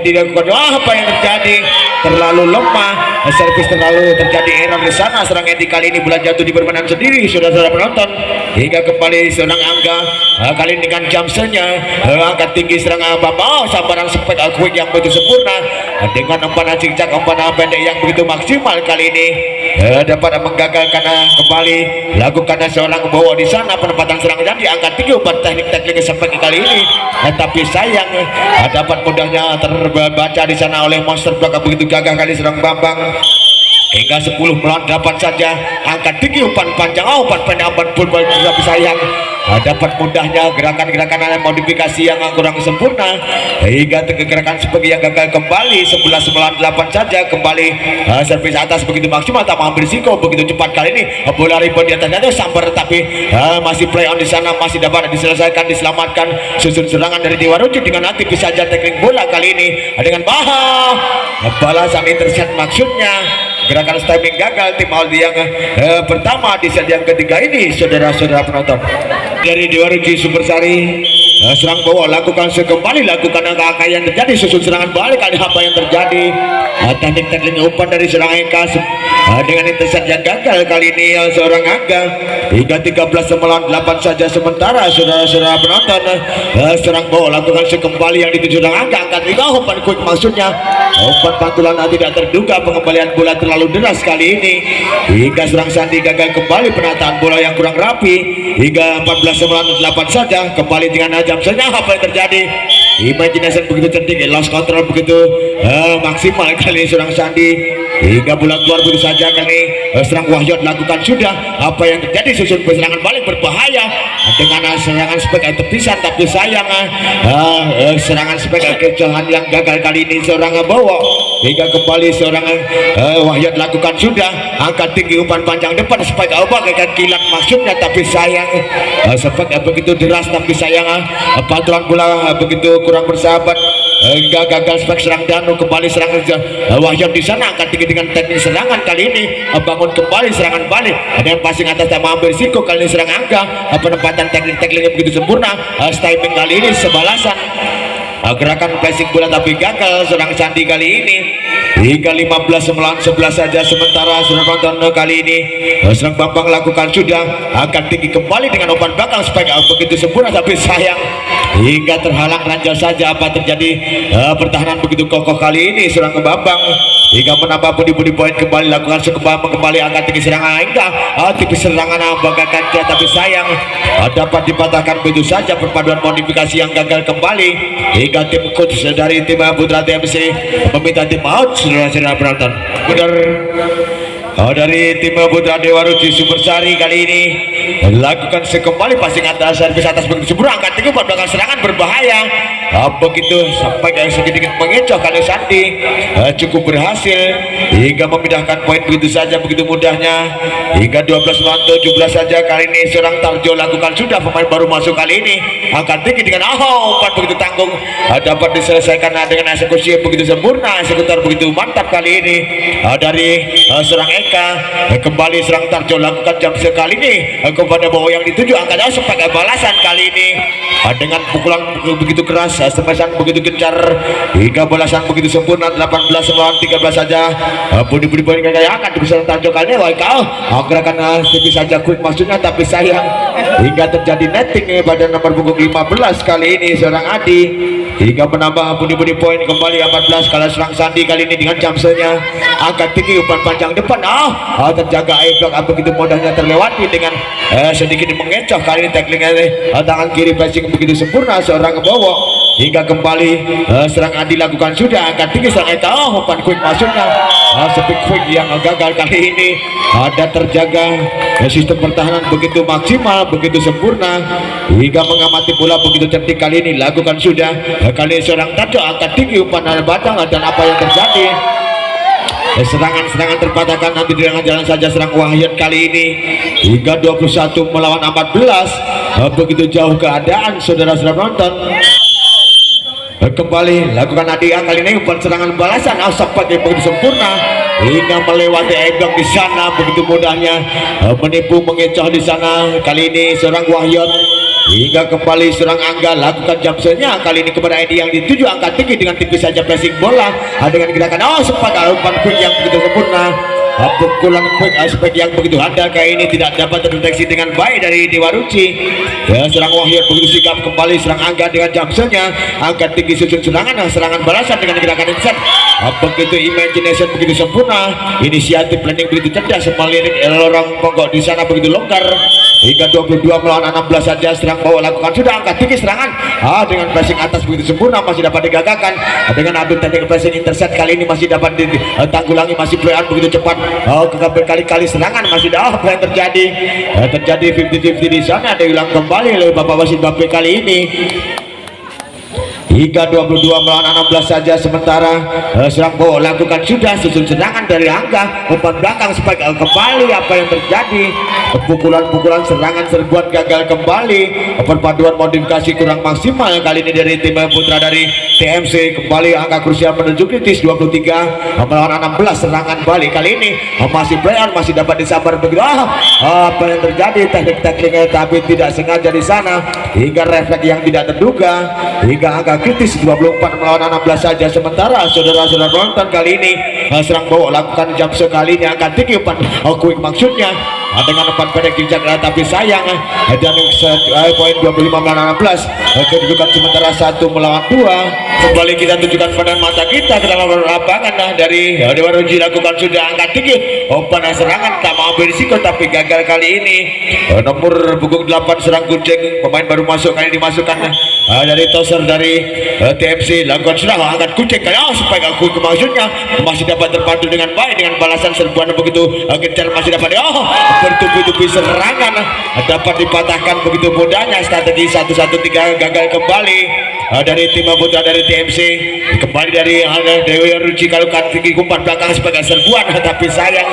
Dilakukan apa yang terjadi? Terlalu lemah, servis terlalu terjadi error di sana. Serang Edi kali ini bola jatuh di permainan sendiri, saudara-saudara penonton. Hingga kembali seorang Angga kali ini dengan jumpshotnya, angkat tinggi serangan Bambang, sambaran spek quick yang begitu sempurna dengan umpan cincak, umpan pendek yang begitu maksimal kali ini dapat menggagalkan kembali lakukan seorang bawa di sana penempatan serangan dan diangkat tinggi umpan teknik spek kali ini, tapi sayang dapat mudahnya terbaca di sana oleh monster block begitu gagal kali serang Bambang hingga 10-8 saja. Angkat tinggi umpan panjang, umpan pendek, umpan full ball tapi sayang dapat mudahnya gerakan-gerakan modifikasi yang kurang sempurna hingga gerakan seperti yang gagal kembali. 11-8 saja kembali servis atas begitu maksimal, tak mengambil risiko begitu cepat kali ini. Bola rebound di atasnya itu sambar tapi masih play on di sana, masih dapat diselesaikan, diselamatkan. Susun serangan dari Dewa Ruci dengan aktif saja tackling bola kali ini dengan balasan intercept, maksudnya gerakan timing gagal tim Aldi yang pertama di set yang ketiga ini, saudara-saudara penonton. Dari Dewa Ruci Supersari serang bawah lakukan sekembali, lakukan angka yang terjadi, susun serangan balik kali apa yang terjadi. Teknik tackling umpan dari serang Eka dengan intercept yang gagal kali ini seorang Angga hingga 13-8 saja. Sementara saudara-saudara penonton serang bawah lakukan sekembali yang dituju serang Angga, angkat tiga umpan quick, maksudnya umpan pantulan tidak terduga, pengembalian bola terlalu deras kali ini hingga serang Sandi gagal kembali, penataan bola yang kurang rapi hingga 14-8 saja. Kembali dengan jumpshotnya, apa yang terjadi? Imagination begitu cerdik, lost control begitu maksimal kali ini serang Sandi hingga bola keluar begitu saja kali serang Wahyud lakukan sudah, apa yang terjadi? Susun serangan balik berbahaya dengan serangan spek tepisan tapi sayang serangan spek kejauhan yang gagal kali ini seorang bawa hingga kembali seorang Wahyud lakukan sudah, angkat tinggi umpan panjang depan spek bagaikan kilat, maksudnya tapi sayang spek begitu deras tapi sayang pantulan bola begitu kurang bersahabat hingga gagal spek serang Danu. Kembali serangan Wahyud di sana, angkat tinggi dengan teknik serangan kali ini, bangun kembali serangan balik dengan passing atas tak mengambil risiko kali ini serang Angga, penempatan teknik-tekniknya begitu sempurna. Timing kali ini sebalasan gerakan passing bola tapi gagal serang Sandi kali ini hingga 15-11 saja. Sementara sudah nonton kali ini serang Bambang lakukan sudah, angkat tinggi kembali dengan umpan belakang spike begitu sempurna tapi sayang hingga terhalang ranjau saja. Apa terjadi? Pertahanan begitu kokoh kali ini serang Bambang hingga menambah budi poin kembali, lakukan kembali angkat tinggi serangan hingga tipis serangan bagaikan tapi sayang dapat dipatahkan begitu saja. Perpaduan modifikasi yang gagal kembali hingga tim coach dari tim Putra TMC meminta tim out. Saudara-saudara penonton, benar dari tim putra Dewa Ruci Sumbersari kali ini lakukan sekembali passing atas servis atas begitu sempurna, angkat tinggi buat belakang serangan berbahaya. Begitu sampai yang sedikit mengecoh kali Sandi cukup berhasil hingga memindahkan poin begitu saja begitu mudahnya hingga 12-17 saja. Kali ini seorang Tarjo lakukan sudah, pemain baru masuk kali ini angkat tinggi dengan umpan begitu tanggung dapat diselesaikan dengan eksekusi begitu sempurna, eksekutor begitu mantap kali ini dari serang Eka. Kembali serang Tarjo lakukan jam sekali ini kepada bawah yang dituju, angkatnya sebagai balasan kali ini dengan pukulan begitu keras, semesan begitu gencar hingga balasan begitu sempurna. 18 melawan 13 saja. Budi-budi poin kayak akan bisa Tarjo kali ini. Wah kau gerakan tipis saja quick maksudnya, tapi sayang hingga terjadi netting pada nomor punggung 15 kali ini seorang Adi hingga menambah budi-budi poin kembali 14. Kalah serang Sandi kali ini dengan jamselnya angkat tinggi umpan panjang depan terjaga blok begitu mudahnya terlewati dengan sedikit mengecoh. Kali ini tackling tangan kiri passing begitu sempurna seorang Bowo hingga kembali serang Adi lakukan sudah angkat tinggi serang Eka. Umpan quick maksudnya speed quick yang gagal kali ini ada terjaga sistem pertahanan begitu maksimal begitu sempurna hingga mengamati bola begitu cerdik. Kali ini lakukan sudah kali seorang Tarjo angkat tinggi umpan batang dan apa yang terjadi serangan-serangan terpatahkan nanti dengan jalan saja serang Wahyat kali ini hingga 21 melawan 14. Begitu jauh keadaan saudara-saudara penonton. Kembali lakukan Adia kali ini umpan serangan balasan sampai begitu sempurna hingga melewati Ebang di sana begitu mudahnya menipu mengecoh di sana. Kali ini seorang Wahyat hingga kembali serang Angga lakukan jamselnya kali ini kepada Edi yang dituju angkat tinggi dengan tipis saja pressing bola dengan gerakan sempat umpan quick yang begitu sempurna. Pukulan quick aspek yang begitu handal kali ini tidak dapat terdeteksi dengan baik dari Dewa Ruci. Serang Wahyat begitu sigap kembali serang Angga dengan jamselnya angkat tinggi susun serangan balasan dengan gerakan insert begitu imagination begitu sempurna, inisiatif planning begitu cerdas melirik lorong pokok di sana begitu longgar hingga 22 melawan 16 saja. Serang bawah lakukan sudah angkat tinggi serangan dengan pressing atas begitu sempurna masih dapat digagalkan dengan adu teknik pressing intercept kali ini masih dapat ditanggulangi, masih play on begitu cepat berkali-kali serangan masih apa yang terjadi 50-50 di sana diulang kembali oleh Bapak Wasit Bape kali ini hingga 22 melawan 16 saja. Sementara serang bawah lakukan sudah susun serangan dari Angga umpan belakang supaya kembali apa yang terjadi pukulan-pukulan serangan serbuan gagal kembali, perpaduan modifikasi kurang maksimal kali ini dari tim putra dari TMC. Kembali angka krusial menuju kritis 23 melawan 16 serangan balik kali ini masih play on, masih dapat disabar begitu apa yang terjadi teknik-tekniknya tapi tidak sengaja di sana hingga refleks yang tidak terduga hingga angka kritis 24 melawan 16 saja. Sementara saudara-saudara penonton kali ini serang bawah lakukan jam sekali ini akan tinggi umpan quick maksudnya dengan umpan pendek kijak tapi sayang dan poin 25 melawan 16 kedudukan sementara 1 melawan 2. Kembali kita tunjukkan pada mata kita ke dalam lapangan dari Dewa Ruci lakukan sudah angkat tinggi umpan serangan tak mau berisiko tapi gagal kali ini. Nomor punggung 8 serang Kucing pemain baru masuk kali dimasukkan dari toser dari TMC lakukan sudah angkat Kucing kali supaya aku maksudnya masih dapat terpandu dengan baik dengan balasan serbuan begitu gencar masih dapat bertubi-tubi serangan dapat dipatahkan begitu mudahnya. Strategi 1-1-3 gagal kembali dari tim putra dari TMC. Kembali dari Dewa Ruci kalukan tinggi umpan belakang sebagai serbuan tapi sayang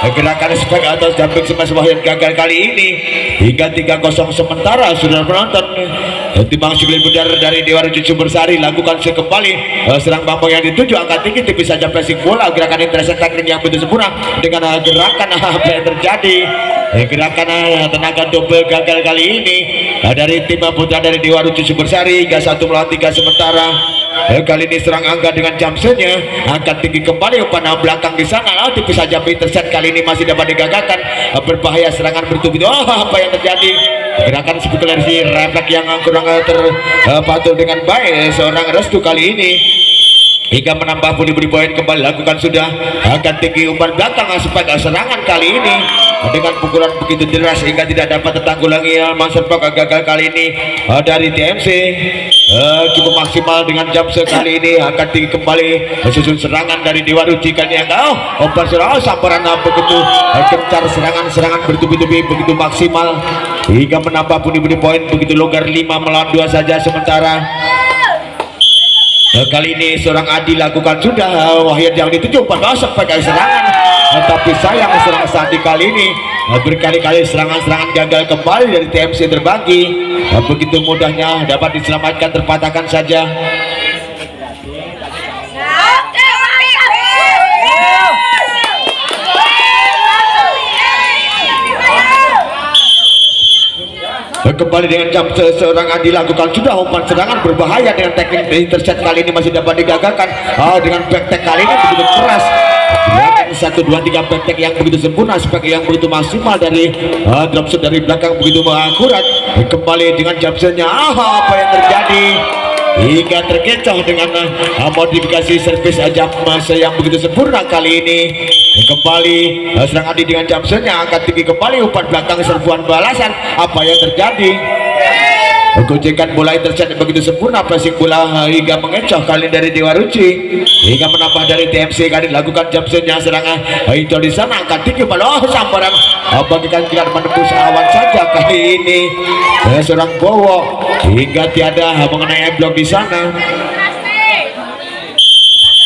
gerakan spek atau jumping smash Wahyat gagal kali ini hingga 3-0. Sementara saudara penonton timbang Sugli Budar dari Dewa Ruci Sumbersari lakukan sekembali serang Bambang yang dituju angkat tinggi tipis saja pressing bola gerakan intercept tackling yang begitu sempurna dengan gerakan apa yang terjadi gerakan tenaga double gagal kali ini dari tim putra dari Dewa Ruci Sumbersari hingga 1 melawan 3. Sementara kali ini serang Angga dengan jamselnya angkat tinggi kembali umpan belakang di sana tipis saja intercept kali ini masih dapat digagalkan berbahaya serangan bertubi apa yang terjadi gerakan spekulasi refleks yang kurang terpantau dengan baik seorang Restu kali ini hingga menambah budi poin. Kembali lakukan sudah angkat tinggi umpan belakang aspek serangan kali ini dengan pukulan begitu deras hingga tidak dapat tertanggulangi. Mansur Pok gagal kali ini dari TMC. Cukup maksimal dengan jam sekali ini akan tinggi kembali menyusun serangan dari Dewa Ruci kan yang umpan serang sambaran begitu gencar serangan bertubi-tubi begitu maksimal hingga menambah budi poin begitu longgar 5 melawan 2 saja. Sementara kali ini seorang Adi lakukan sudah Wahyud yang dituju pada sebagai serangan, tapi sayang serangan Sandi kali ini berkali-kali serangan gagal kembali dari TMC terbagi. Begitu mudahnya dapat diselamatkan, terpatahkan saja. Kembali dengan jam seorang Adi lakukan sudah umpan serangan berbahaya dengan teknik intercept kali ini masih dapat digagalkan dengan backtek kali ini begitu keras. 1, 2, 3 backtek yang begitu sempurna sebagai yang begitu maksimal dari drop shot dari belakang begitu akurat. Kembali dengan jam setnya apa yang terjadi hingga terkecoh dengan modifikasi servis jam masa yang begitu sempurna kali ini. Kembali serang Adi dengan jam setnya angkat tinggi kembali umpan belakang serbuan balasan. Apa yang terjadi? Gojekan bola intercept begitu sempurna, passing bola hingga mengecoh kali dari Dewa Ruci hingga menambah dari TMC kali lakukan jam setnya serangan itu di sana angkat tinggi bola sambaran bagikan tidak menembus awan saja kali ini seorang Bowo hingga tiada mengenai blok di sana.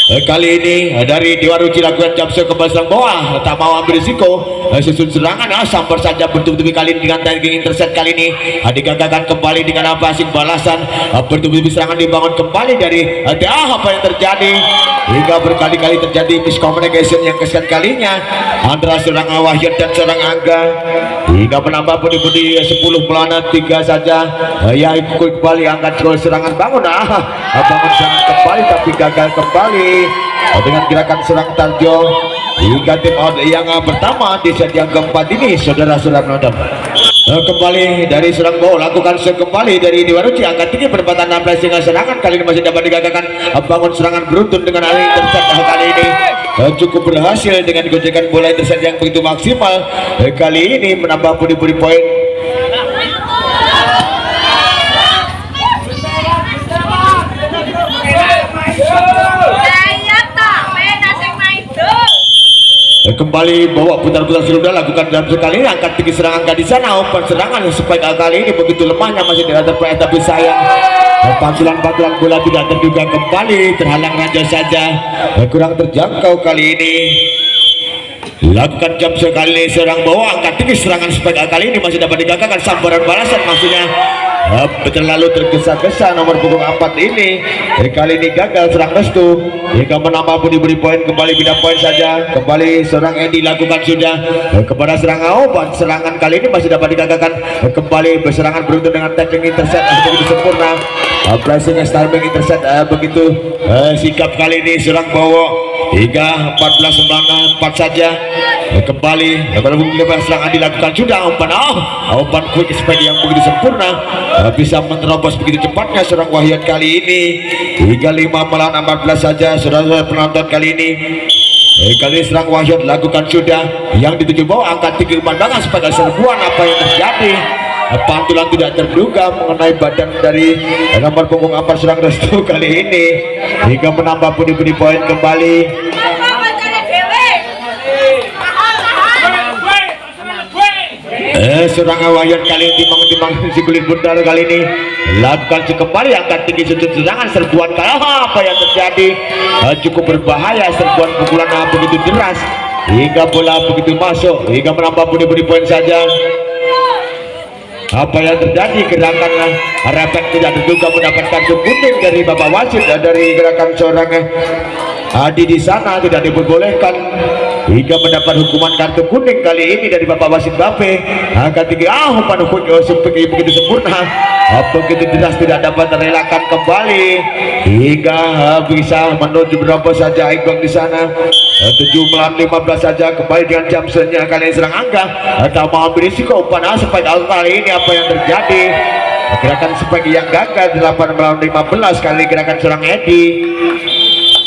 Kali ini dari Dewa Ruci lakukan jam set kembali serang bawah, tak mau ambil risiko susun serangan sambar saja bertubi-tubi kali ini dengan tagging intercept kali ini digagalkan kembali dengan passing balasan bertubi-tubi serangan dibangun kembali dari apa yang terjadi hingga berkali-kali terjadi miscommunication yang kesekian kalinya antara seorang Wahyud dan seorang Angga hingga menambah budi 10 melawan 3 saja. Ya ikut kembali angkat serangan bangun bangun serangan kembali tapi gagal kembali dengan gerakan serang Tarjo hingga tim out yang pertama di set yang keempat ini. Saudara-saudara penonton, kembali dari serang bola lakukan kembali dari Dewa Ruci angkat tinggi perempatan 16 dengan serangan kali ini masih dapat digagalkan bangun serangan beruntun dengan alih intercept kali ini cukup berhasil dengan gojekan bola intercept yang begitu maksimal kali ini menambah budi poin. Kembali bawa putar-putar sudah lakukan dalam sekali ini angkat tinggi serangan di sana umpan serangan supaya kali ini begitu lemahnya masih tidak terpercaya tapi sayang pantulan bola tidak terduga kembali terhalang raja saja kurang terjangkau kali ini. Lakukan jam sekali ini serang bawah angkat tinggi serangan supaya kali ini masih dapat digagalkan sambaran balasan maksudnya terlalu tergesa-gesa nomor punggung 4 ini kali ini gagal serang restu hingga menambah budi poin. Kembali pindah poin saja. Kembali serang Edi lakukan sudah kepada serang Aoban serangan kali ini masih dapat digagalkan kembali berserangan beruntun dengan tackling intercept begitu sempurna pressing starting intercept begitu sikap kali ini serang Bowo hingga 14-9 saja. Kembali serangan dilakukan sudah umpan quick speed yang begitu sempurna bisa menerobos begitu cepatnya serang Wahyud kali ini hingga 5 melawan 14 saja. Saudara penonton kali ini kali serang Wahyud lakukan sudah yang dituju bawah angkat tinggi umpan banget sebagai serbuan. Apa yang terjadi? Pantulan tidak terduga mengenai badan dari nomor punggung 4 serang restu kali ini hingga menambah budi poin kembali. Seorang Wahyud kali ini timbang si kulit bundar kali ini lakukan kembali angkat tinggi sudut serangan serbuan apa yang terjadi cukup berbahaya serbuan pukulan begitu deras hingga bola begitu masuk hingga menambah budi poin saja. Apa yang terjadi gerakan refleks tidak terduga mendapatkan kartu kuning dari Bapak Wasit dari gerakan seorang Adi di sana tidak diperbolehkan hingga mendapat hukuman kartu kuning kali ini dari Bapak Wasit Bape. Angkat tinggi umpan begitu sempurna begitu jelas tidak dapat terelakkan kembali hingga bisa menuju berapa saja ikut di sana 7 melawan 15 saja. Kembali dengan jam setnya kali serang Angga atau mau ambil risiko umpan spike kali ini. Apa yang terjadi? Gerakan spike yang gagal 8 melawan 15 kali gerakan serang Edi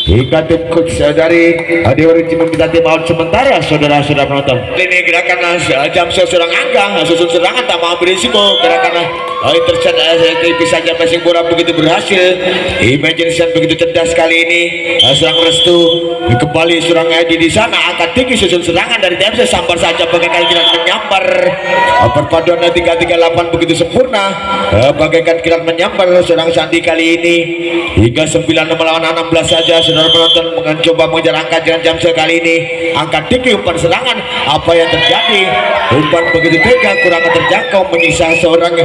hingga tim coach dari Dewa Ruci meminta tim out sementara saudara-saudara penonton. Ini gerakan Jamsel serang angka susun serangan tak mau berisiko gerakan intercept bisa saja passing bola begitu berhasil. Imagination begitu cerdas kali ini. Serang restu kembali serang Edi di sana angkat tinggi susun serangan dari TMC sambar saja bagaikan kilat menyambar. Perpaduan 338 begitu sempurna bagaikan kilat menyambar serang Sandi kali ini hingga 9 melawan 16 saja. Saudara penonton mencoba mengejar angka dengan Jamsel kali ini angkat tinggi umpan serangan. Apa yang terjadi? Umpan begitu tega kurang terjangkau menyisa seorang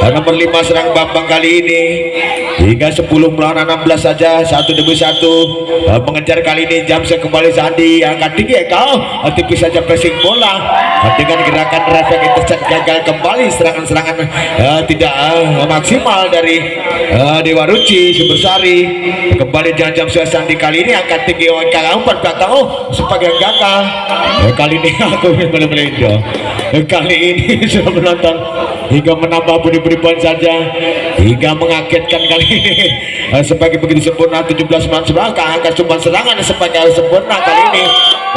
nomor 5 serang Bambang kali ini hingga 10 melawan 16 saja. Satu demi satu mengejar kali ini Jamsel kembali Sandi angkat tinggi kau tipis saja pressing bola dengan gerakan refleks intercept gagal kembali serangan-serangan tidak maksimal dari Dewa Ruci Sumbersari. Kembali dengan Jamsel Sandi kali ini angkat tinggi umpan belakang sebagai gagal. Kali ini aku benar-benar kali ini sudah menonton hingga menambah budi-budi poin saja hingga mengagetkan kali ini sebagai begitu sempurna 17 man serangan angkat umpan serangan sebagai sempurna kali ini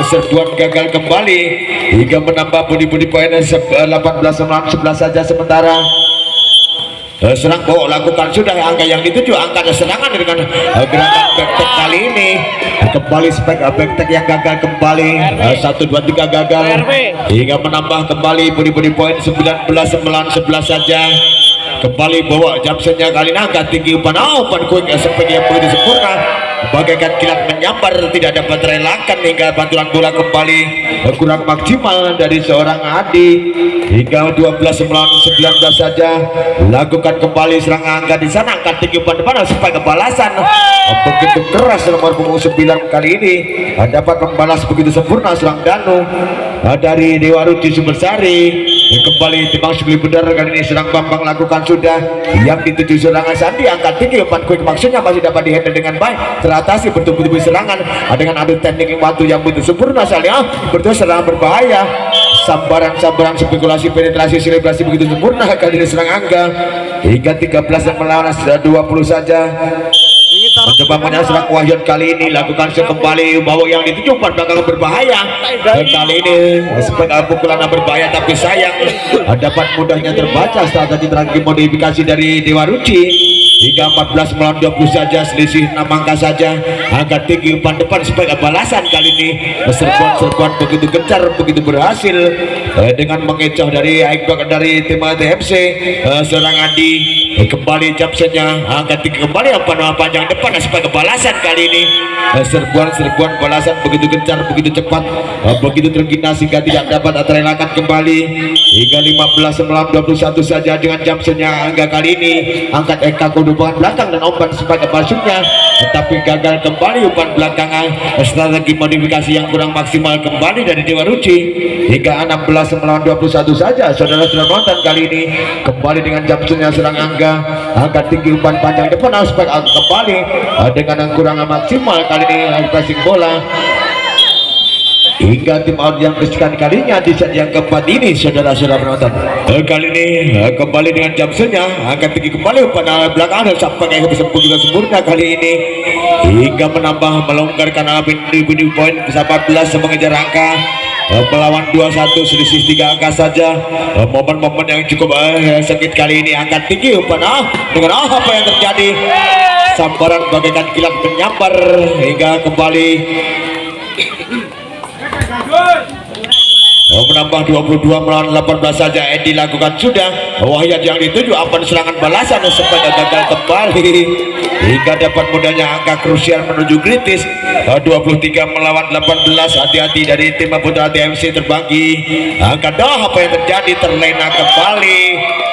serbuan gagal kembali hingga menambah budi-budi poin 18 man 11 saja sementara. Serang bawa lakukan sudah angka yang dituju angka serangan dengan gerakan backtack kali ini kembali spek backtack yang gagal kembali 1 2 3 gagal hingga menambah kembali budi-budi poin 19 melawan 11 saja. Kembali bawa Jamsennya kali ini angkat tinggi umpan quick spek yang begitu sempurna bagaikan kilat menyambar tidak dapat terelakkan hingga bantuan bola kembali kurang maksimal dari seorang Adi hingga 12 melawan 19 saja. Lakukan kembali serang angka di sana angkat tinggi umpan depan supaya kebalasan begitu keras nomor punggung 9 kali ini dapat membalas begitu sempurna serang Danu dari Dewa Ruci Sumbersari. Kembali timbang sekali benar kali ini serang Bambang lakukan sudah yang dituju serangan Sandi angkat tinggi umpan quick maksudnya masih dapat dihandle dengan baik teratasi betul-betul serangan dengan adu teknik waktu yang begitu sempurna saling betul serangan berbahaya sambaran spekulasi penetrasi selebrasi begitu sempurna kali ini serang angka hingga 13 melawan 20 saja. Mencoba menyerang Wahyun kali ini lakukan sekembali bawa yang dituju umpan belakang berbahaya kali ini sebagai pukulan berbahaya tapi sayang dapat mudahnya terbaca strategi terakhir modifikasi dari Dewa Ruci hingga 14 melawan 20 saja selisih 6 angka saja. Angkat tinggi umpan depan sebagai balasan kali ini serbuan begitu gencar begitu berhasil dengan mengecoh dari tim TMC serang Adi kembali Jamsennya angkat tinggi kembali umpan panjang depan sebagai balasan kali ini serbuan balasan begitu gencar begitu cepat begitu tergina sehingga tidak dapat terelakkan kembali hingga 15 melawan 21 saja dengan Jamsennya angka kali ini angkat Eka kudupangan belakang dan umpan sebagai masuknya tetapi gagal kembali umpan belakangan strategi modifikasi yang kurang maksimal kembali dari Dewa Ruci hingga 16 melawan 21 saja. Saudara-saudara nonton kali ini kembali dengan Jamsennya serang angkat tinggi umpan panjang depan aspek kembali dengan yang kurang maksimal kali ini passing bola hingga tim out yang kesekian kalinya di set yang keempat ini saudara-saudara penonton. Kali ini kembali dengan Jamsennya angkat tinggi kembali umpan belakang sampai juga sempurna kali ini hingga menambah melonggarkan budi poin 14 mengejar angka melawan 21 selisih 3 angka saja. Momen-momen yang cukup sakit kali ini angkat tinggi umpan dengan apa yang terjadi sambaran bagaikan kilat menyambar hingga kembali menambah 22 melawan 18 saja. Edi lakukan sudah Wahyat yang dituju apa serangan balasan supaya gagal kembali hingga dapat mudahnya angka krusial menuju kritis 23 melawan 18. Hati-hati dari tim Putra TMC terbagi angka apa yang terjadi terlena kembali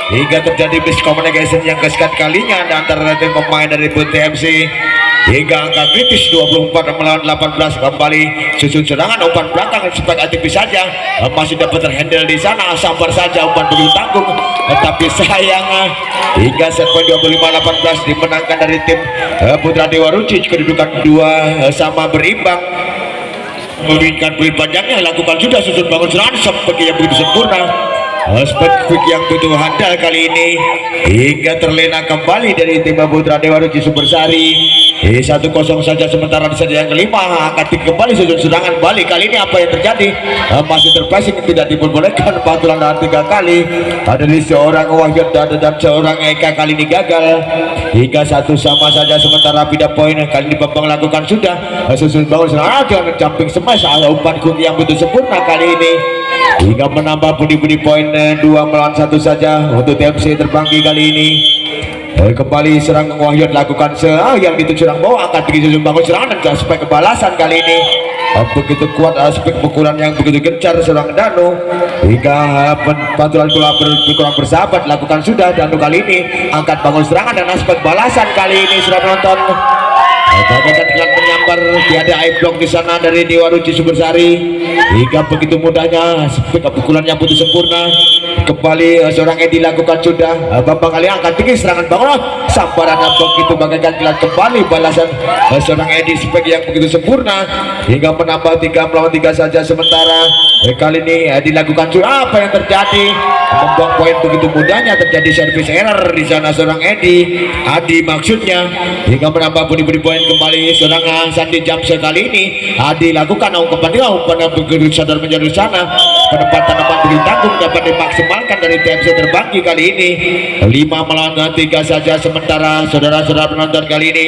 hingga terjadi miscommunication yang kesekian kalinya antara tim pemain dari Putra TMC hingga angka kritis 24 melawan 18. Kembali susun serangan umpan belakang supaya tipis saja masih dapat terhandle di sana sambar saja umpan begitu tanggung tetapi sayang hingga set poin 25-18 dimenangkan dari tim Putra Dewa Ruci. Kedudukan kedua sama berimbang memberikan beli panjangnya lakukan sudah susun bangun serangan seperti yang begitu sempurna quick yang butuh handal kali ini hingga terlena kembali dari tim Putra Dewa Ruci Sumbersari 1-0 saja sementara di set yang kelima akan kembali susun serangan balik. Kali ini apa yang terjadi? Masih terpassing, tidak diperbolehkan pantulan 3 kali. Ada di seorang Wahyu dan seorang Eka, kali ini gagal. Hingga 1 sama saja sementara pindah poin. Kali ini Bambang lakukan sudah susun bangun serangan dengan jumping smash. Umpan kunci yang betul sempurna kali ini hingga menambah budi-budi poin 2 melawan 1 saja untuk TMC Terbanggi kali ini. Kembali serang Wahyu lakukan yang dituju serang bawah, angkat tinggi susun bangun serangan dan aspek kebalasan kali ini begitu kuat, aspek pukulan yang begitu gencar serang Danu hingga pantulan bola berkurang bersahabat lakukan sudah. Danu kali ini angkat bangun serangan dan aspek balasan kali ini sudah menonton. Bagaikan kilat menyambar, tiada eye block di sana dari Dewa Ruci Sumbersari hingga begitu mudahnya pukulan yang putus sempurna. Kembali seorang Edi lakukan sudah. Bambang kali angkat tinggi serangan bangun sambaran begitu bagaikan kilat kembali balasan seorang Edi spek yang begitu sempurna hingga menambah 3 melawan 3 saja sementara. Kali ini dilakukan sudah. Apa yang terjadi? Membuang poin begitu mudahnya, terjadi service error di sana seorang Adi maksudnya hingga menambah budi-budi poin. Kembali serangan Sandi jam sekali ini dilakukan umpan begitu sadar menjadi sana. Penempatan begitu tanggung dapat dimaksimalkan dari TMC Terbanggi kali ini. 5 melawan 3 saja sementara saudara-saudara penonton kali ini.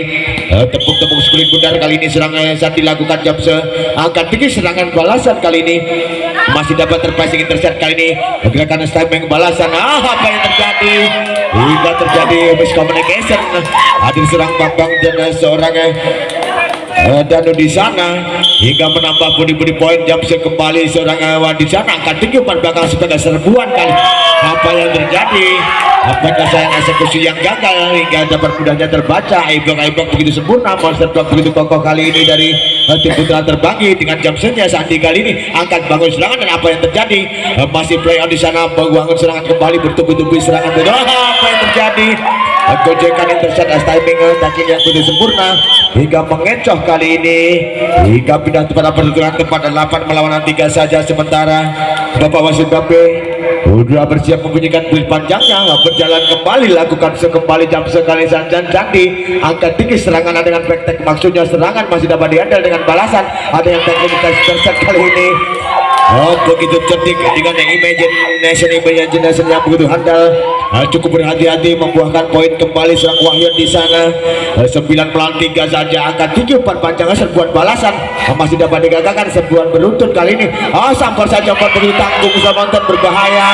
Tepuk-tepuk sekulit bundar kali ini serangan Sandi lakukan jam angkat tinggi serangan balasan kali ini masih dapat terpassing intercept kali ini gerakan timing balasan. Apa yang terjadi? Hingga terjadi miscommunication. Hadir serang Bambang dan seorang Danu di sana hingga menambah budi-budi poin. Jam kembali seorang di sana angkat tinggi umpan belakang sebagai serbuan kali. Apa yang terjadi? Apakah saya eksekusi yang gagal hingga dapat mudahnya terbaca? Ibok begitu sempurna, monster block begitu kokoh kali ini dari tim putra Terbanggi dengan jam saja Sandi kali ini angkat bangun serangan. Dan apa yang terjadi? Masih play on di sana, bangun serangan kembali bertubi-tubi serangan. Apa yang terjadi? Gojekan intercept as timing tackling yang begitu sempurna hingga mengecoh kali ini hingga pindah tempat pertukaran tempat 8 melawan 3 saja sementara. Bapak wasit Bape sudah bersiap membunyikan bel panjangnya, berjalan kembali lakukan sekembali jam sekali dan Sandi angkat tinggi serangan dengan praktek, maksudnya serangan masih dapat dihandle dengan balasan. Ada yang tackling intercept kali ini. Begitu cerdik dengan yang imagination yang begitu handal. Cukup berhati-hati membuahkan poin. Kembali serang Wahyu di sana. 9 melawan 3 saja angkat tinggi umpan panjangnya serbuan balasan masih dapat digagalkan. Serbuan beruntun kali ini sampar saja umpan begitu tanggung Samantan berbahaya.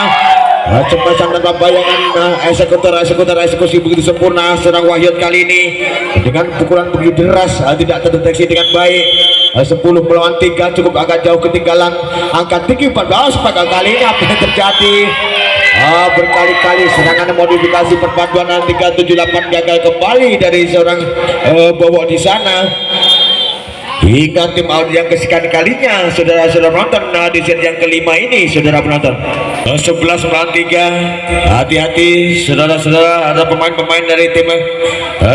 Cepat tanpa bayangan eksekusi begitu sempurna serang Wahyu kali ini dengan pukulan begitu deras tidak terdeteksi dengan baik. 10 melawan 3 cukup agak jauh ketinggalan. Angkat tinggi 14 pada kali ini apa yang terjadi? Berkali-kali serangan modifikasi perpaduan 378 gagal kembali dari seorang Bowo di sana. Hingga tim Audi yang kesekian kalinya saudara-saudara penonton di set yang kelima ini saudara penonton 11 melawan 3. Hati-hati saudara-saudara, ada pemain-pemain dari tim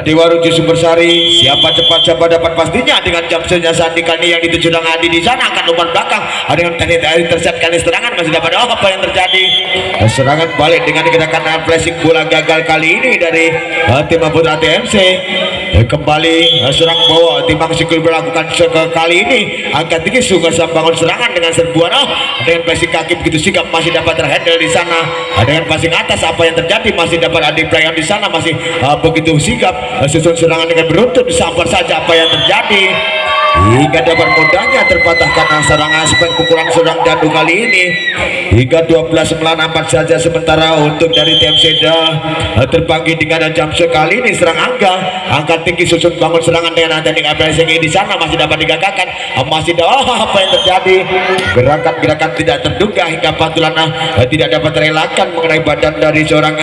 Dewa Ruci Sumbersari. Siapa cepat siapa dapat pastinya dengan jam Sandi kali yang dituju dengan Adi di sana akan umpan belakang dengan teknik intercept kali serangan masih dapat. Apa yang terjadi? Serangan balik dengan gerakan flashing bola gagal kali ini dari tim Putra TMC. Kembali serang bawah tim Sikul berlakukan kali ini angkat tinggi sungguh bangun serangan dengan serbuan dengan passing kaki begitu sigap masih dapat terhandle di sana. Dengan passing atas apa yang terjadi? Masih dapat Adi Prayan di sana masih begitu sigap susun serangan dengan beruntun disampar saja apa yang terjadi hingga dapat mudahnya terpatahkan serangan aspek pukulan serang Danu kali ini hingga 12 melawan 4 saja sementara untuk dari TMC Terbanggi dengan jam sekali ini serang angkat tinggi susun bangun serangan dengan teknik APSG di sana masih dapat digagalkan. Masih apa yang terjadi? Gerakan-gerakan tidak terduga hingga pantulan tidak dapat terelakkan mengenai badan dari seorang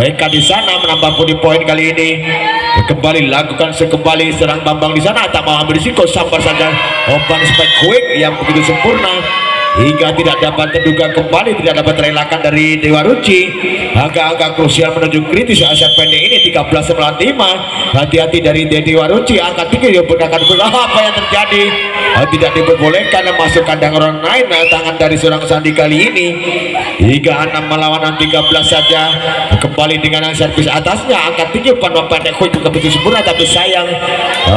Eka di sana menambah poin kali ini. Kembali lakukan sekembali serang Bambang di sana tak mau ambil risiko, sampar saja umpan spike quick yang begitu sempurna hingga tidak dapat terduga kembali, tidak dapat terelakkan dari Dewa Ruci. Angka-angka krusial menuju kritis aset pendek ini 13.95. Hati-hati dari Dewa Ruci, angka tinggi dia gunakan apa yang terjadi. Tidak diperbolehkan masuk kandang orang lain. Tangan dari seorang Sandi kali ini hingga 6 melawan 13 saja. Kembali dengan servis atasnya, angka tinggi umpan pendek juga begitu sempurna, tapi sayang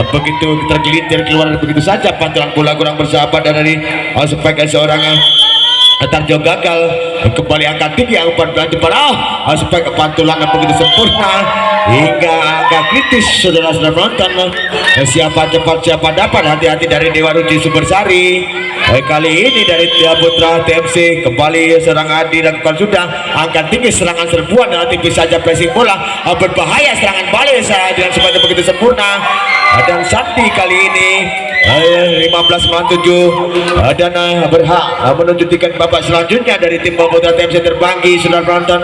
begitu tergelincir keluar begitu saja. Pantulan bola kurang bersahabat dari sebagai seorang Tarjo gagal. Kembali angka tinggi umpan belanja parah sebagai pantulan yang begitu sempurna hingga angka kritis. Saudara-saudara penonton, siapa cepat siapa dapat. Hati-hati dari Dewa Ruci Sumbersari. Kali ini dari Putra TMC kembali serang Adi lakukan sudah angka tinggi, serangan serbuan dan tipis saja pressing bola, berbahaya serangan balik dengan semuanya begitu sempurna. Dan Santi kali ini 15-7 dan berhak menuju tiket babak selanjutnya dari tim Putra TMC terbanggi. Saudara penonton.